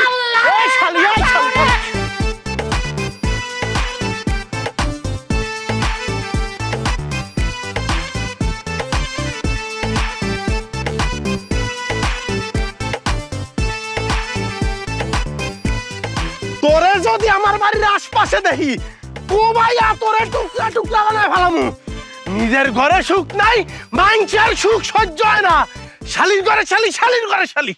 এই শালি, এই শালি। তোরে যদি আমার বাড়ির আশপাশে দেখি, ও ভাইয়া তোরে টুকরা টুকরা বানায় ফেলামু। নিজের ঘরে সুখ নাই, মাংসের সুখ সহ্য হয় না। শালির ঘরে শালি, শালির ঘরে শালি।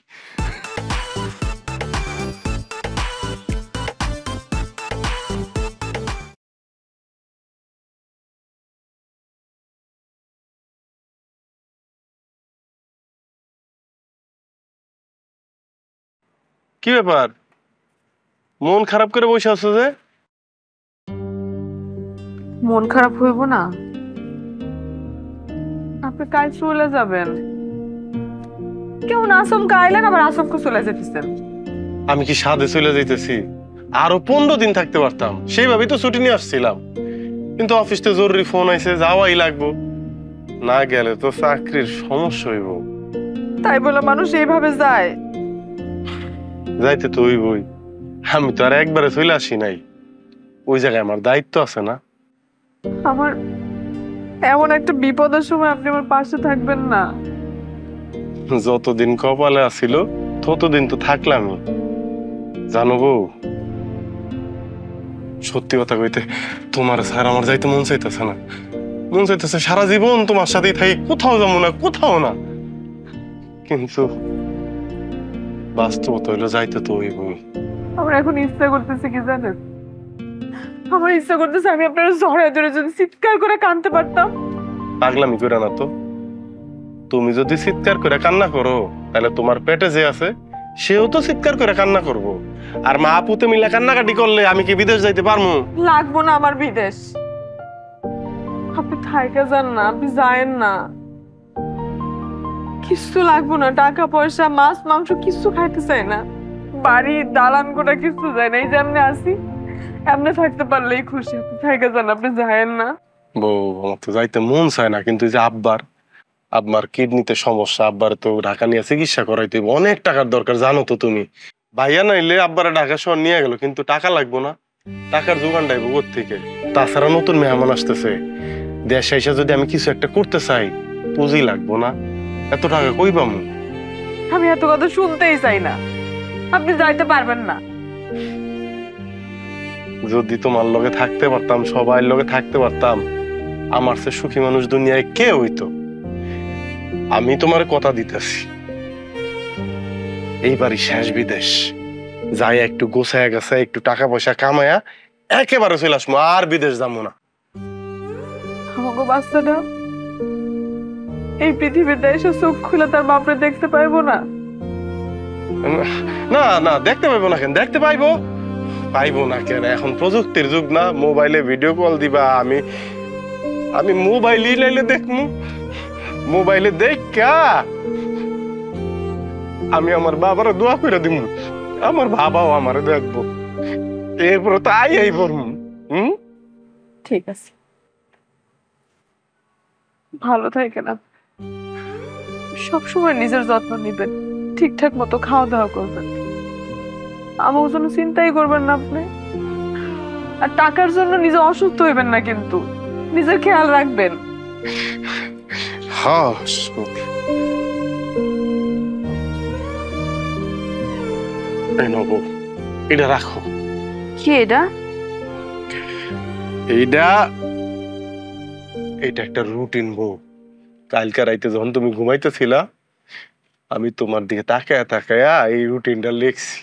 কি ব্যাপার, মন খারাপ করে বসে আছো যে? মন খারাপ হইব না? আপনি কাল চলে যাবেন, কেমন আসমকা আইলেন আবার আসমকা চলে যেতেছেন। আমি কি সাধে চলে যাইতেছি? আরো 15 দিন থাকতে পারতাম, সেইভাবেই তো ছুটি নিয়ে আসছিলাম। কিন্তু অফিসতে জরুরি ফোন আইছে, যাওয়াই লাগবো। না গেলে তো চাকরির সমস্যা হইব। তাই বলে মানুষ এইভাবে যায়? যাইতে তো হইবই। আমি তো আর একবারে চলে আসি নাই, ওই জায়গায় আমার দায়িত্ব আছে না? আমার এমন একটা বিপদের সময় আপনি আমার পাশে থাকবেন না? যতদিন কপালে আসিল ততদিন তো থাকলামই। জানো বউ, সত্যি কথা কইতে তোমার স্যার আমার যাইতে মন চাইতেছে না। মন চাইতেছে সারা জীবন তোমার সাথেই থাকি, কোথাও যাবো না, কোথাও না। কিন্তু বাস্তবতা হইলো যাইতে তো হইবই। আমার এখন ইচ্ছা করতেছে কি জানেন? আমার ইচ্ছা করতেছে আমি আপনার জড়ায় ধরে যদি চিৎকার করে কাঁদতে পারতাম। পাগলামি করে না তো। তুমি যদি চিৎকার করে কান্না করো তাহলে তোমার পেটে যে আছে সেও তো চিৎকার করে কান্না করবো। আর মা পুতে মিলে কান্নাকাটি করলে আমি কি বিদেশ যাইতে পারবো? লাগবো না আমার বিদেশ। আপনি থাইকা যান না, আপনি যায়েন না। কিছু লাগবো না, টাকা পয়সা মাছ মাংস কিছু খাইতে চাই না। বাড়ি দালান কোটা কিছু যায় না। এই যে এমনি আসি, এমনি থাকতে পারলেই খুশি। আপনি থাইকা যান, আপনি যায়েন না। বউ, আমার তো যাইতে মন চায় না, কিন্তু যে আব্বার কিডনিতে সমস্যা, আব্বার তো ঢাকা নিয়ে চিকিৎসা করাইতে হইব, অনেক টাকার দরকার জানো তো তুমি। ভাইয়া নাইলে আব্বারা ঢাকা শহর নিয়ে গেল, কিন্তু টাকা লাগবো না। টাকার যোগান ডাইব থেকে। তাছাড়া নতুন মেহমান আসতেছে, দেশে এসে যদি আমি কিছু একটা করতে চাই পুঁজি লাগবো না? এত টাকা কই পামু? আমি এত কথা শুনতেই চাই না। আপনি যাইতে পারবেন না। যদি তোমার লগে থাকতে পারতাম, সবাই লগে থাকতে পারতাম, আমার সে সুখী মানুষ দুনিয়ায় কে হইতো? আমি তোমার কথা দিতেছি, এইবারই শেষ বিদেশ যাই, একটু গোছায় গেছে, একটু টাকা পয়সা কামায়া একেবারে চলে আসবো, আর বিদেশ যাবো না। আমাকে বাচ্চাটা এই পৃথিবীতে এসে চোখ খুলে তার বাপরে দেখতে পাইবো না? না না, দেখতে পাইবো না কেন? দেখতে পাইবো না কেন? এখন প্রযুক্তির যুগ না, মোবাইলে ভিডিও কল দিবা। আমি মোবাইলই লাইলে দেখমু, মোবাইলে দেখা আমি আমার বাবার দোয়া করে দিব, আমার বাবাও আমারে দেখবো, এরপর তো আই পড়মু। ঠিক আছে, ভালো থাকেন। সবসময় নিজের যত্ন নিবেন, ঠিকঠাক মতো খাওয়া দাওয়া করবেন, আমার জন্য চিন্তাই করবেন না আপনি। আর টাকার জন্য নিজে অসুস্থ হইবেন না, কিন্তু নিজের খেয়াল রাখবেন। হ্যাঁ, এটা রাখো। কি এটা? এটা একটা রুটিন বউ। কালকে রাইতে যখন তুমি ঘুমাইতেছিলা, আমি তোমার দিকে তাকায়া তাকায়া এই রুটিনটা লিখছি।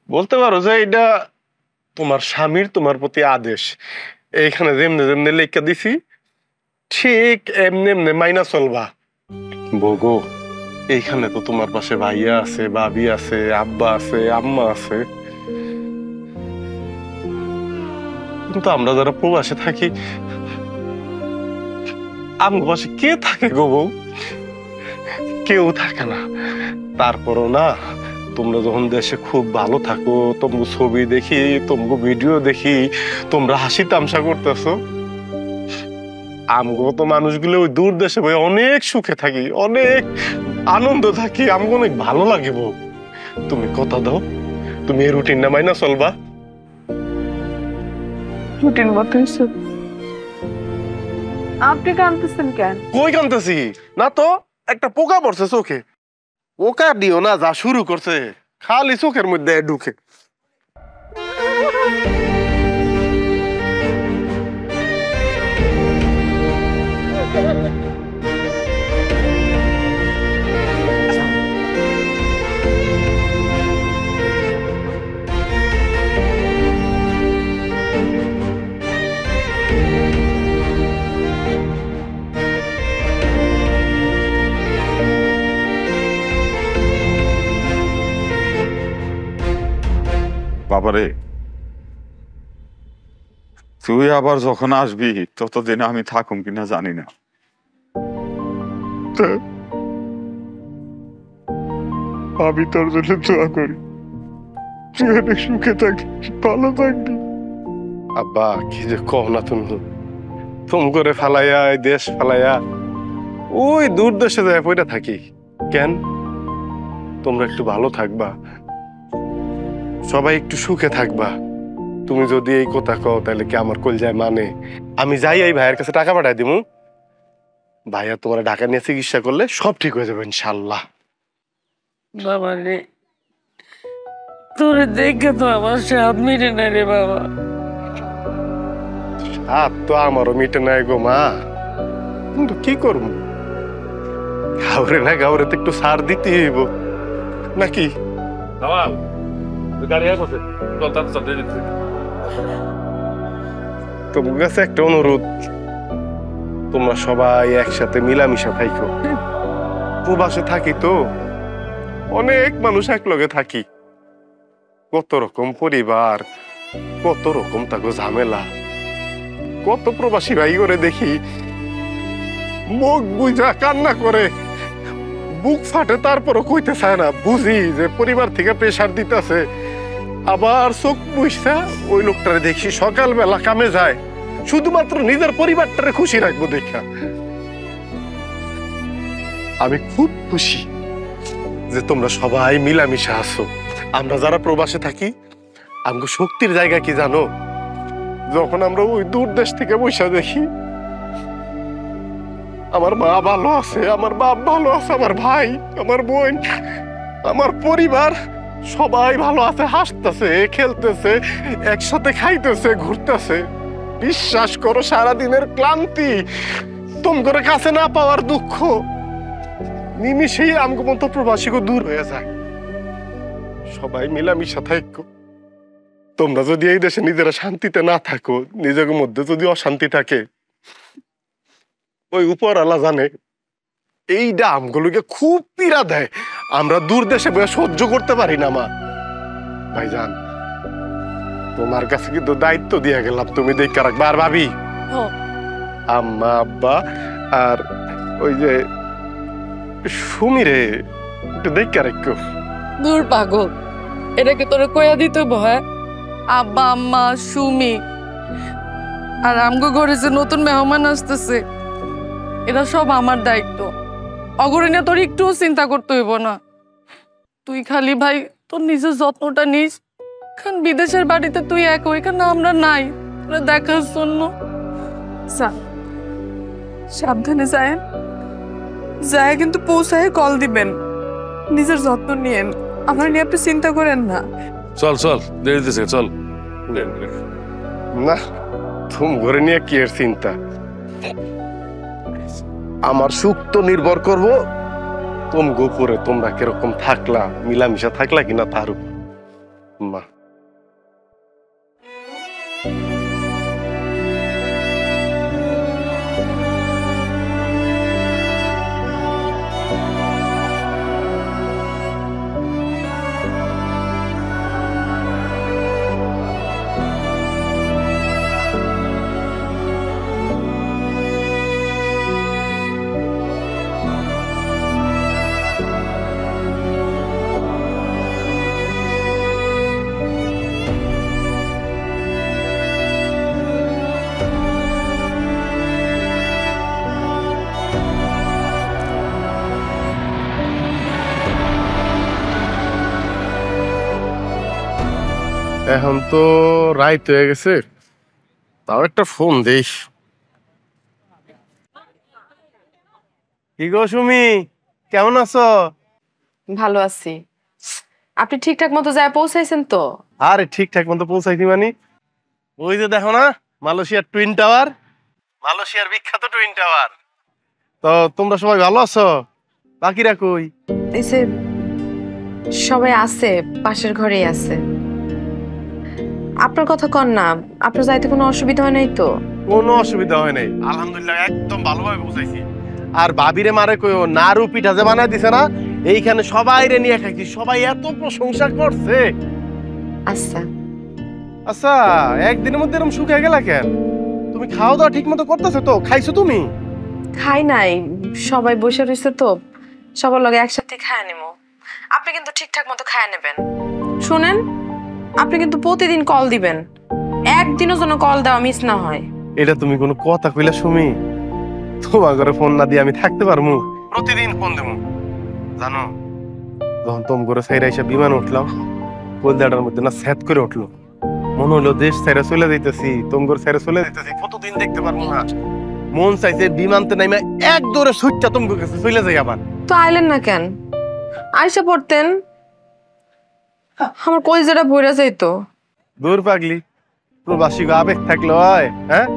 বলতে পারো যে এটা তোমার স্বামীর তোমার প্রতি আদেশ। এইখানে যেমনে যেমনে লেখা দিছি ঠিক এমনি এমনি মাইনা চলবা। বগো, এইখানে তো তোমার পাশে ভাইয়া আছে, ভাবি আছে, আব্বা আছে, আম্মা আছে, কিন্তু আমরা যারা প্রবাসে থাকি আমার পাশে কে থাকে গো বউ? কেউ থাকে না। তারপরও না, তোমরা যখন দেশে খুব ভালো থাকো, তোমার ছবি দেখি, তোমার ভিডিও দেখি, তোমরা হাসি তামসা করতেছো, আমগো তো মানুষগুলো ওই দূর দেশে ভাই অনেক সুখে থাকি, অনেক আনন্দ থাকি, আমগো অনেক ভালো লাগে বউ। তুমি কথা দাও, তুমি এই রুটিনটা মাইনা চলবা। রুটিন মতোই সব। আপনি কাঁদতেছেন কেন? কই কাঁদতেছি না তো, একটা পোকা পড়ছে চোখে। পোকা দিও না, যা শুরু করছে খালি চোখের মধ্যে ঢুকে। বাবারে, তুই আবার যখন আসবি ততদিন আমি থাকুম কিনা জানি না। আমি তোর জন্য দোয়া করি, তুই অনেক সুখে থাকবি, ভালো থাকবি। আব্বা কি যে কও না তুমি, তুম করে ফালাইয়া এই দেশ ফালাইয়া ওই দূর দেশে যায় পয়টা থাকি কেন? তোমরা একটু ভালো থাকবা, সবাই একটু সুখে থাকবা। তুমি যদি এই কথা কও তাহলে কি আমার কলজায় মানে? আমি যাই এই ভাইয়ের কাছে টাকা পাঠাই দিমু, ভাইয়া তোমার ঢাকা নিয়ে চিকিৎসা করলে সব ঠিক হয়ে যাবে ইনশাল্লাহ। বাবা রে, তোরে দেখে তো আমার স্বাদ মিটে না রে বাবা। আর তো আমারও মিটে নাই গো মা, কিন্তু কি করবো, গাউরে না গাউরে তো একটু সার দিতে হইব নাকি? কামাল, তুই গাড়ি আয় বসে, চল তার সাথে যেতে। তোমার কাছে একটা অনুরোধ, তোমরা সবাই একসাথে মিলামিশা থাইকো। প্রবাসে থাকি তো অনেক মানুষ একলগে থাকি, কত রকম পরিবার, কত রকম তাকে ঝামেলা। কত প্রবাসী ভাই করে দেখি মুখ বুঝা কান্না করে, বুক ফাটে, তারপরও কইতে চায় না। বুঝি যে পরিবার থেকে প্রেশার দিতেছে, আবার চোখ বুঝা ওই লোকটারে দেখি সকালবেলা কামে যায় শুধুমাত্র নিজের পরিবারটারে খুশি রাখবো দেখা। আমি খুব খুশি যে তোমরা সবাই মিলামিশা আছো। আমরা যারা প্রবাসে থাকি আমগো শক্তির জায়গা কি জানো? যখন আমরা ওই দূর দেশ থেকে বসে দেখি আমার মা ভালো আছে, আমার বাপ ভালো আছে, আমার ভাই, আমার বোন, আমার পরিবার সবাই ভালো আছে, হাসতেছে, খেলতেছে, একসাথে খাইতেছে, ঘুরতেছে। বিশ্বাস করো সারাদিনের ক্লান্তি, তোমার কাছে না পাওয়ার দুঃখ নিমিষেই আমগো মতো প্রবাসীকে দূর হয়ে যায়। সবাই মিলামিশা থাকো। তোমরা যদি এই দেশে নিজেরা শান্তিতে না থাকো, নিজের মধ্যে যদি অশান্তি থাকে, ওই উপরওয়ালা জানে এইটা আমগুলোকে খুব পীড়া দেয়। আমরা দূর দেশে বসে সহ্য করতে পারি না। মা ভাইজান, তোমার কাছে কিন্তু দায়িত্ব দিয়ে গেলাম, তুমি দেখে রাখবা। আর ভাবি, আম্মা, আব্বা আর ওই যে সুমিরে একটু দেখে রাখো। দূর পাগল, এটাকে তোরে কইয়া দিতে ভয়? আব্বা, আম্মা, সুমি আর আমগো ঘরে যে নতুন মেহমান আসতেছে, এটা সব আমার দায়িত্ব। অগরিনা তোর একটুও চিন্তা করতে হইব না। তুই খালি ভাই তোর নিজের যত্নটা নিস। কারণ বিদেশের বাড়িতে তুই এক, ওইখানে আমরা নাই, তোরা দেখার জন্য। সাবধানে যায়, যায় কিন্তু পৌঁছায় কল দিবেন। নিজের যত্ন নিয়েন, আমার নিয়ে আপনি চিন্তা করেন না। চল চল, দেরি দিতেছে, চল। না, তুমি ঘরে নিয়ে কি এর চিন্তা? আমার সুখ তো নির্ভর করবো তোম গোপুরে, তোমরা কিরকম থাকলা, মিলামিশা থাকলা কিনা তার উপর। মা এখন তো রাইত হয়ে গেছে, তাও একটা ফোন দেই। কি গো সুমি, কেমন আছো? ভালো আছি। আপনি ঠিকঠাক মতো যায় পৌঁছাইছেন তো? আরে ঠিকঠাক মতো পৌঁছাইছি মানে, ওই যে দেখো না মালয়েশিয়ার টুইন টাওয়ার, মালয়েশিয়ার বিখ্যাত টুইন টাওয়ার। তো তোমরা সবাই ভালো আছো? বাকিরা কই? এই যে সবাই আছে, পাশের ঘরেই আছে। আপনার কথা কন না, আপনার যাইতে কোনো অসুবিধা হয় নাই তো? কোনো অসুবিধা হয় নাই, আলহামদুলিল্লাহ একদম ভালোভাবে পৌঁছাইছি। আর ভাবিরে মারে কইও, নাড়ু পিঠা যে বানাই দিছে না, এইখানে সবাই রে নিয়ে খাইছি, সবাই এত প্রশংসা করছে। আচ্ছা আচ্ছা একদিনের মধ্যে এরকম শুকিয়ে গেলা কেন? তুমি খাওয়া দাওয়া ঠিক মতো করতেছো তো? খাইছো তুমি? খাই নাই, সবাই বসে রয়েছে তো, সবার লগে একসাথে খায় নেবো। আপনি কিন্তু ঠিকঠাক মতো খায় নেবেন। শুনেন, আপনি কিন্তু প্রতিদিন কল দিবেন, একদিনও যেন কল দেওয়া মিস না হয়। এটা তুমি কোনো কথা কইলা সুমি? তোমার ঘরে ফোন না দিয়ে আমি থাকতে পারবো? প্রতিদিন ফোন দেবো। জানো, যখন তোম করে সাইরা এসে বিমান উঠলাম, কলদাটার মধ্যে না স্যাত করে উঠলো। মনে হলো দেশ সাইরা চলে যাইতেছি, তোম করে সাইরা চলে যাইতেছি, কতদিন দেখতে পারবো না। মন চাইছে বিমানতে নাইমা এক দৌড়ে সুইটটা তোম কাছে চলে যাই। আবার তো আইলেন না কেন? আইসা পড়তেন, আমার কলিজাটা বইরা যাইতো। দূর পাগলি, প্রবাসী আবেগ থাকলে হয়? হ্যাঁ,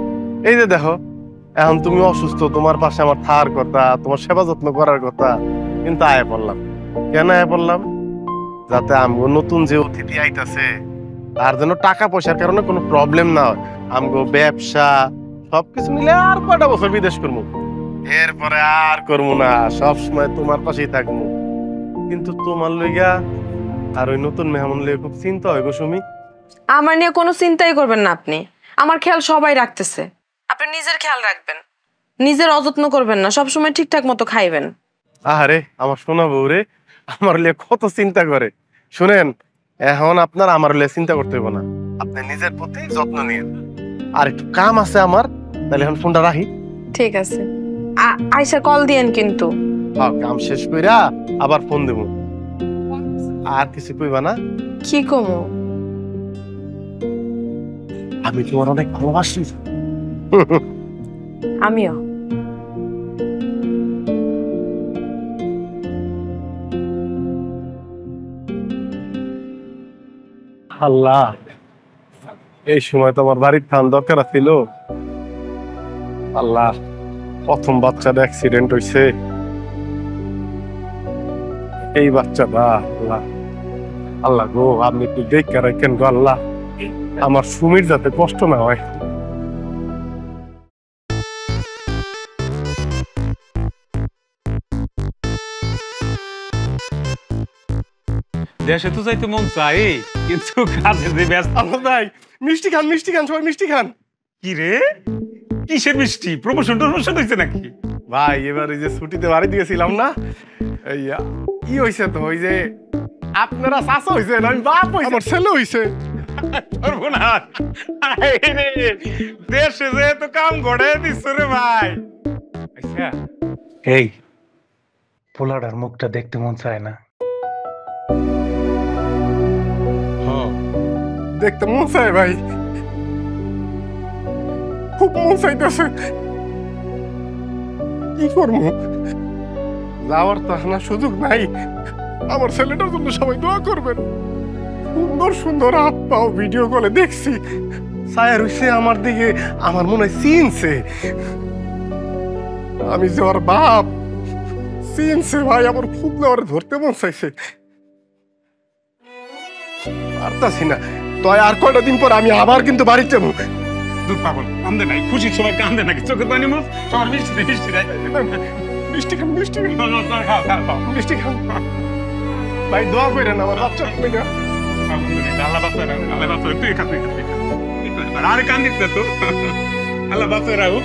এই যে দেখো, এখন তুমি অসুস্থ, তোমার পাশে আমার থাকার কথা, তোমার সেবা যত্ন করার কথা, কিন্তু আয়া পড়লাম। কেন আয়া পড়লাম? যাতে আমগো নতুন যে অতিথি আইতাছে তার জন্য টাকা পয়সার কারণে কোনো প্রবলেম না হয়। আমগো ব্যবসা সবকিছু মিলে আর কয়টা বছর বিদেশ করবো, এরপরে আর করবো না, সব সময় তোমার পাশেই থাকবো। কিন্তু তোমার লইগা আর ওই নতুন মেহমান লইয়া খুব চিন্তা হয় গো সুমি। আমার নিয়ে কোনো চিন্তাই করবেন না আপনি, আমার খেয়াল সবাই রাখতেছে। আপনি নিজের খেয়াল রাখবেন, নিজের অযত্ন করবেন না, সবসময় ঠিকঠাক মতো খাইবেন। আরে আমার সোনা বউ রে, আমার লিয়ে কত চিন্তা করে। শুনেন, এখন আপনার আমার লিয়ে চিন্তা করতে হবে না, আপনি নিজের প্রতি যত্ন নিন। আর একটু কাম আছে আমার, তাহলে এখন ফোনটা রাখি। ঠিক আছে, আইসা কল দিয়েন কিন্তু। হ্যাঁ, কাম শেষ কইরা আবার ফোন দেব। আর কিছু কইবা না? কি কমো? আমি তোমার অনেক ভালোবাসি। আমিও। আল্লাহ, এই সময় তো আমার বাড়ির থান দরকার ছিল। আল্লাহ, প্রথম বাচ্চাটা অ্যাক্সিডেন্ট হইছে, এই বাচ্চাটা। আল্লাহ, আল্লাহ গো, আপনি একটু দেখে রাখেন গো আল্লাহ, আমার সুমির যাতে কষ্ট না হয়। দেশে তো যাইতে মন চাই, কিন্তু কাজে যে ব্যস্ত। আল্লাহ ভাই, মিষ্টি খান, মিষ্টি খান, সবাই মিষ্টি খান। কি রে, কিসের মিষ্টি? প্রমোশন টমোশন হয়েছে নাকি? ভাই এবার ওই যে ছুটিতে বাড়ি দিয়েছিলাম না, এই ই হইছে তো, ওই যে আপনারা চাচা হইছেন, আমি বাপ হইছি, আমার ছেলে হইছে। সর্বনাশ! এই রে, দেশে যে তো কাম গড়ে দিচ্ছ রে ভাই। আচ্ছা, এই পোলাটার মুখটা দেখতে মন চায় না? দেখতে মন চায় ভাই, খুব মন চাইতেছে। কি করবো, যাওয়ার তো না সুযোগ নাই। আমার ছেলেটার জন্য সবাই দোয়া করবেন। সুন্দর সুন্দর হাত পাও ভিডিও কলে দেখছি, ছায়া রইছে আমার দিকে, আমার মনে হয় চিনছে। আমি যে ওর বাপ, চিনছে ভাই, আমার খুব না ওরে ধরতে মন চাইছে, পারতাছি না। তাই আর কয়টা দিন পর আমি আবার কিন্তু বাড়িতে যাবো। দূর পাগল, কান্দে নাই, খুশির সময় কান্দে নাকি? চোখের পানি মুখ, সবার মিষ্টি দেয়, মিষ্টি দেয়। মিষ্টি খান, মিষ্টি খান, খাও, খাও, খাও। মিষ্টি খান ভাই, দোয়া করেন আমার বাচ্চা মেয়েটা। আল্লাহ বাঁচায় রাখুক, আল্লাহ বাঁচায়, তুই খা, তুই খা, তুই খা। আরে কান্দিস না তো, আল্লাহ বাঁচায় রাখুক।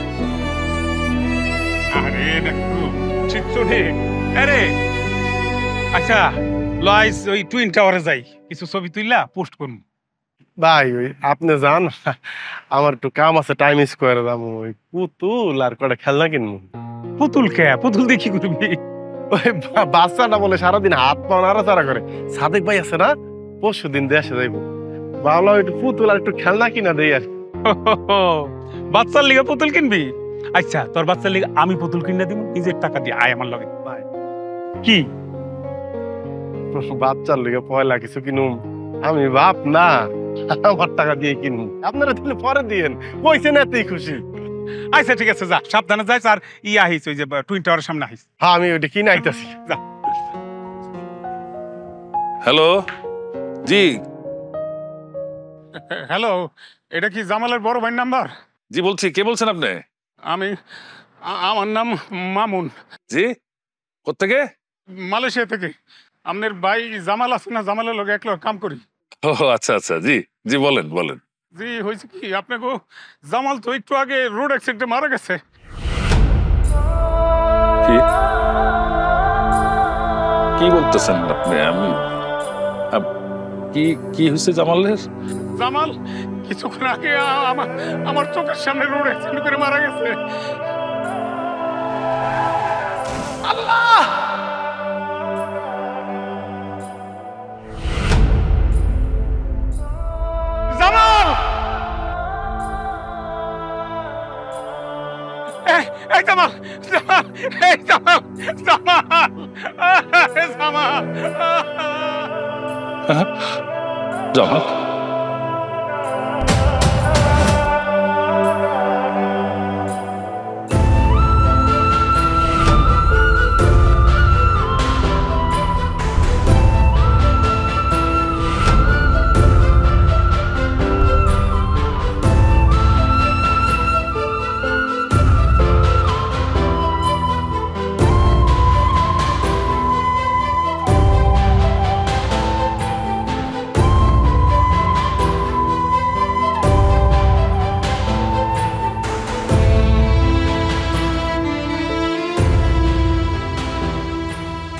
আরে দেখো, চিত্ত রে। আরে আচ্ছা, লয়েস ওই টুইন টাওয়ারে যাই, কিছু ছবি তুইলা পোস্ট করুন। ভাই ওই আপনি যান, আমার একটু কাম আছে, টাইম স্কোয়ারে যাবো। ওই পুতুল আর কটা খেলনা কিনবো। পুতুল কে? পুতুল দেখি করবি? ওই বাচ্চাটা বলে সারাদিন হাত পা নাড়াচাড়া করে, সাদেক ভাই আছে না, পরশু দিন দেশে যাইবো, ভাবলাম একটু পুতুল আর একটু খেলনা কিনা দেই আর। বাচ্চার লিগে পুতুল কিনবি? আচ্ছা, তোর বাচ্চার লিগে আমি পুতুল কিনে দিব, নিজের টাকা দিয়ে। আয় আমার লগে। ভাই কি বাচ্চার লিগে পয়লা কিছু কিনুম? আমি বাপ না, আমার টাকা দিয়ে কিনুম। আপনারা দিলে পরে দিয়েন, কইছে না এতেই খুশি। আচ্ছা ঠিক আছে, যা সাবধানে যাইস। আর আহিস, ওই যে টুইন টাওয়ারের সামনে আহিস। হ্যাঁ, আমি ওইটা কিনে আইতাছি, যা। হ্যালো, জি হ্যালো, এটা কি জামালের বড় ভাইয়ের নাম্বার? জি বলছি, কে বলছেন আপনি? আমার নাম মামুন। জি, কোত্থেকে? মালয়েশিয়া থেকে। আপনার ভাই জামাল আছে না, জামালের লগে একলা কাম করি। ও আচ্ছা আচ্ছা, জি জি, বলেন বলেন। জি হয়েছে কি আপনাকে জামাল তো একটু আগে রোড অ্যাক্সিডেন্টে মারা গেছে। কি কি বলতেছেন আপনি? আমি কি কি হয়েছে জামালের? জামাল কিছুক্ষণ আগে আমার চোখের সামনে রোড অ্যাক্সিডেন্ট করে মারা গেছে। আল্লাহ! জামাল! এই জামাল! জামাল! এই জামাল! জামাল! জামাল! জামাল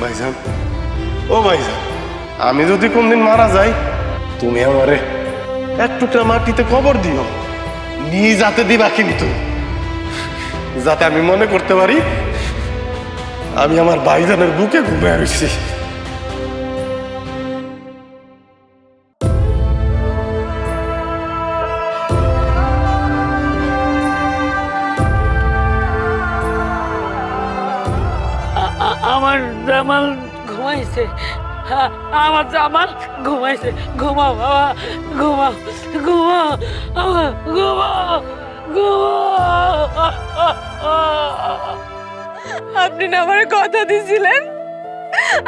ভাইজান, ও ভাইজান, আমি যদি কোনদিন মারা যাই তুমি আমারে এক টুকরা মাটিতে কবর দিও, নিজ হাতে দিবা, কিন্তু যাতে আমি মনে করতে পারি আমি আমার ভাইজানের বুকে ঘুমিয়ে রয়েছি। আমার জামাল ঘুমাইছে, আমার জামাল ঘুমাইছে। ঘুমাও বাবা, ঘুমাও ঘুমাও ঘুমাও ঘুমাও। আপনি না আমার কথা দিয়েছিলেন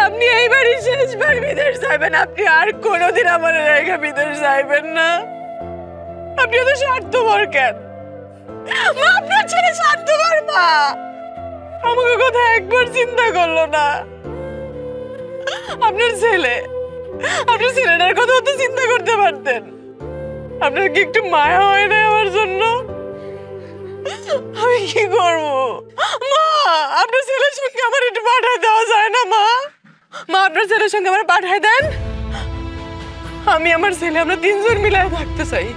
আপনি এইবারই শেষবার বিদেশ যাবেন, আপনি আর কোনোদিন আমার রেখে বিদেশ যাইবেন না। আপনি তো স্বার্থপর কেন মা? আপনার ছেলে স্বার্থপর মা, আমাকে কথা একবার চিন্তা করলো না। আপনার ছেলেটার কথা তো চিন্তা করতে পারতেন। আপনার কি একটু মায়া হয় না আমার জন্য? আমি কি করবো মা? আপনার ছেলের সঙ্গে আমার একটু পাঠায় দেওয়া যায় না মা? মা আপনার ছেলের সঙ্গে আমার পাঠায় দেন। আমি আমার ছেলে আমরা তিনজন মিলায় থাকতে চাই।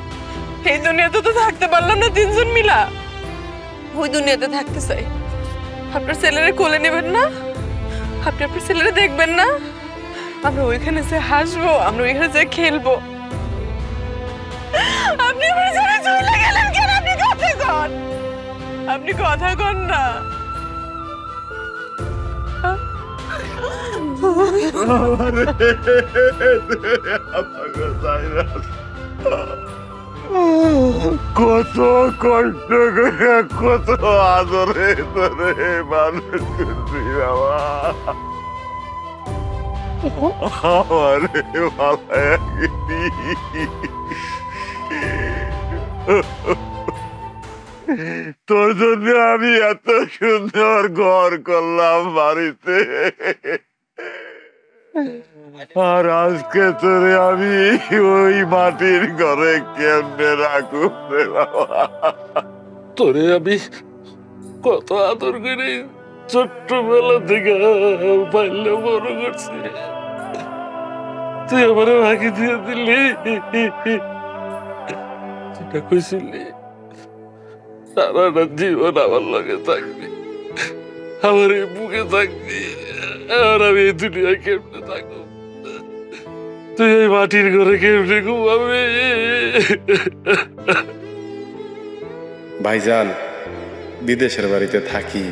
এই দুনিয়াতে তো থাকতে পারলাম না তিনজন মিলা, ওই দুনিয়াতে থাকতে চাই। আপনার ছেলেরে কোলে নেবেন না? আপনি আপনার ছেলেরে দেখবেন না? আমরা ওইখানে যে হাসবো, আমরা ওইখানে যে খেলবো। আপনি আমার ছেলে চলে গেলেন কেন? আপনি কথা কন, আপনি কথা কন না। কত কষ্ট করে কত আদরে ধরে মানুষ করছি বাবা, আমারে ভালো তোর জন্য আমি এত সুন্দর ঘর করলাম বাড়িতে, আর আজকে তোরে আমি ওই মাটির ঘরে কেমনে রাখুন রে বাবা? তোরে আমি কত আদর করে ছোট্টবেলা থেকে পাইলে বড় করছি, তুই আমার ভাগে দিয়ে দিলি। যেটা কইছিলি সারাটা জীবন আমার লগে থাকবি, আমার এই বুকে থাকবি, আর আমি এই দুনিয়ায় কেমনে থাকবো? তুই এই মাটির ঘরে কেমনে ঘুমাবি? ভাইজান, বিদেশের বাড়িতে থাকি,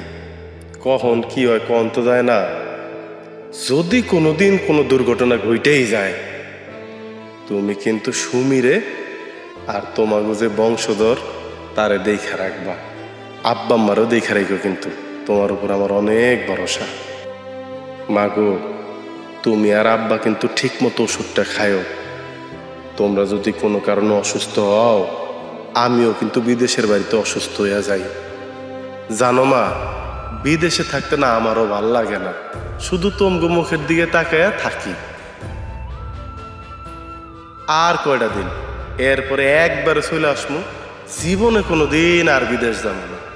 কখন কি হয় কোন তো যায় না। যদি কোনোদিন কোনো দুর্ঘটনা ঘটেই যায়, তুমি কিন্তু সুমিরে আর তোমাকে যে বংশধর তারে দেখা রাখবা, আব্বা আম্মারও দেখা রাখো, কিন্তু তোমার উপর আমার অনেক ভরসা। মাগো, তুমি আর আব্বা কিন্তু ঠিক মতো ওষুধটা খায়ও। তোমরা যদি কোনো কারণে অসুস্থ হও, আমিও কিন্তু বিদেশের বাড়িতে অসুস্থ হইয়া যাই। জানো মা, বিদেশে থাকতে না আমারও ভাল লাগে না, শুধু তোমগো মুখের দিকে তাকায়া থাকি। আর কয়টা দিন এরপরে একবার চলে আসমু, জীবনে কোনোদিন আর বিদেশ যাবো না।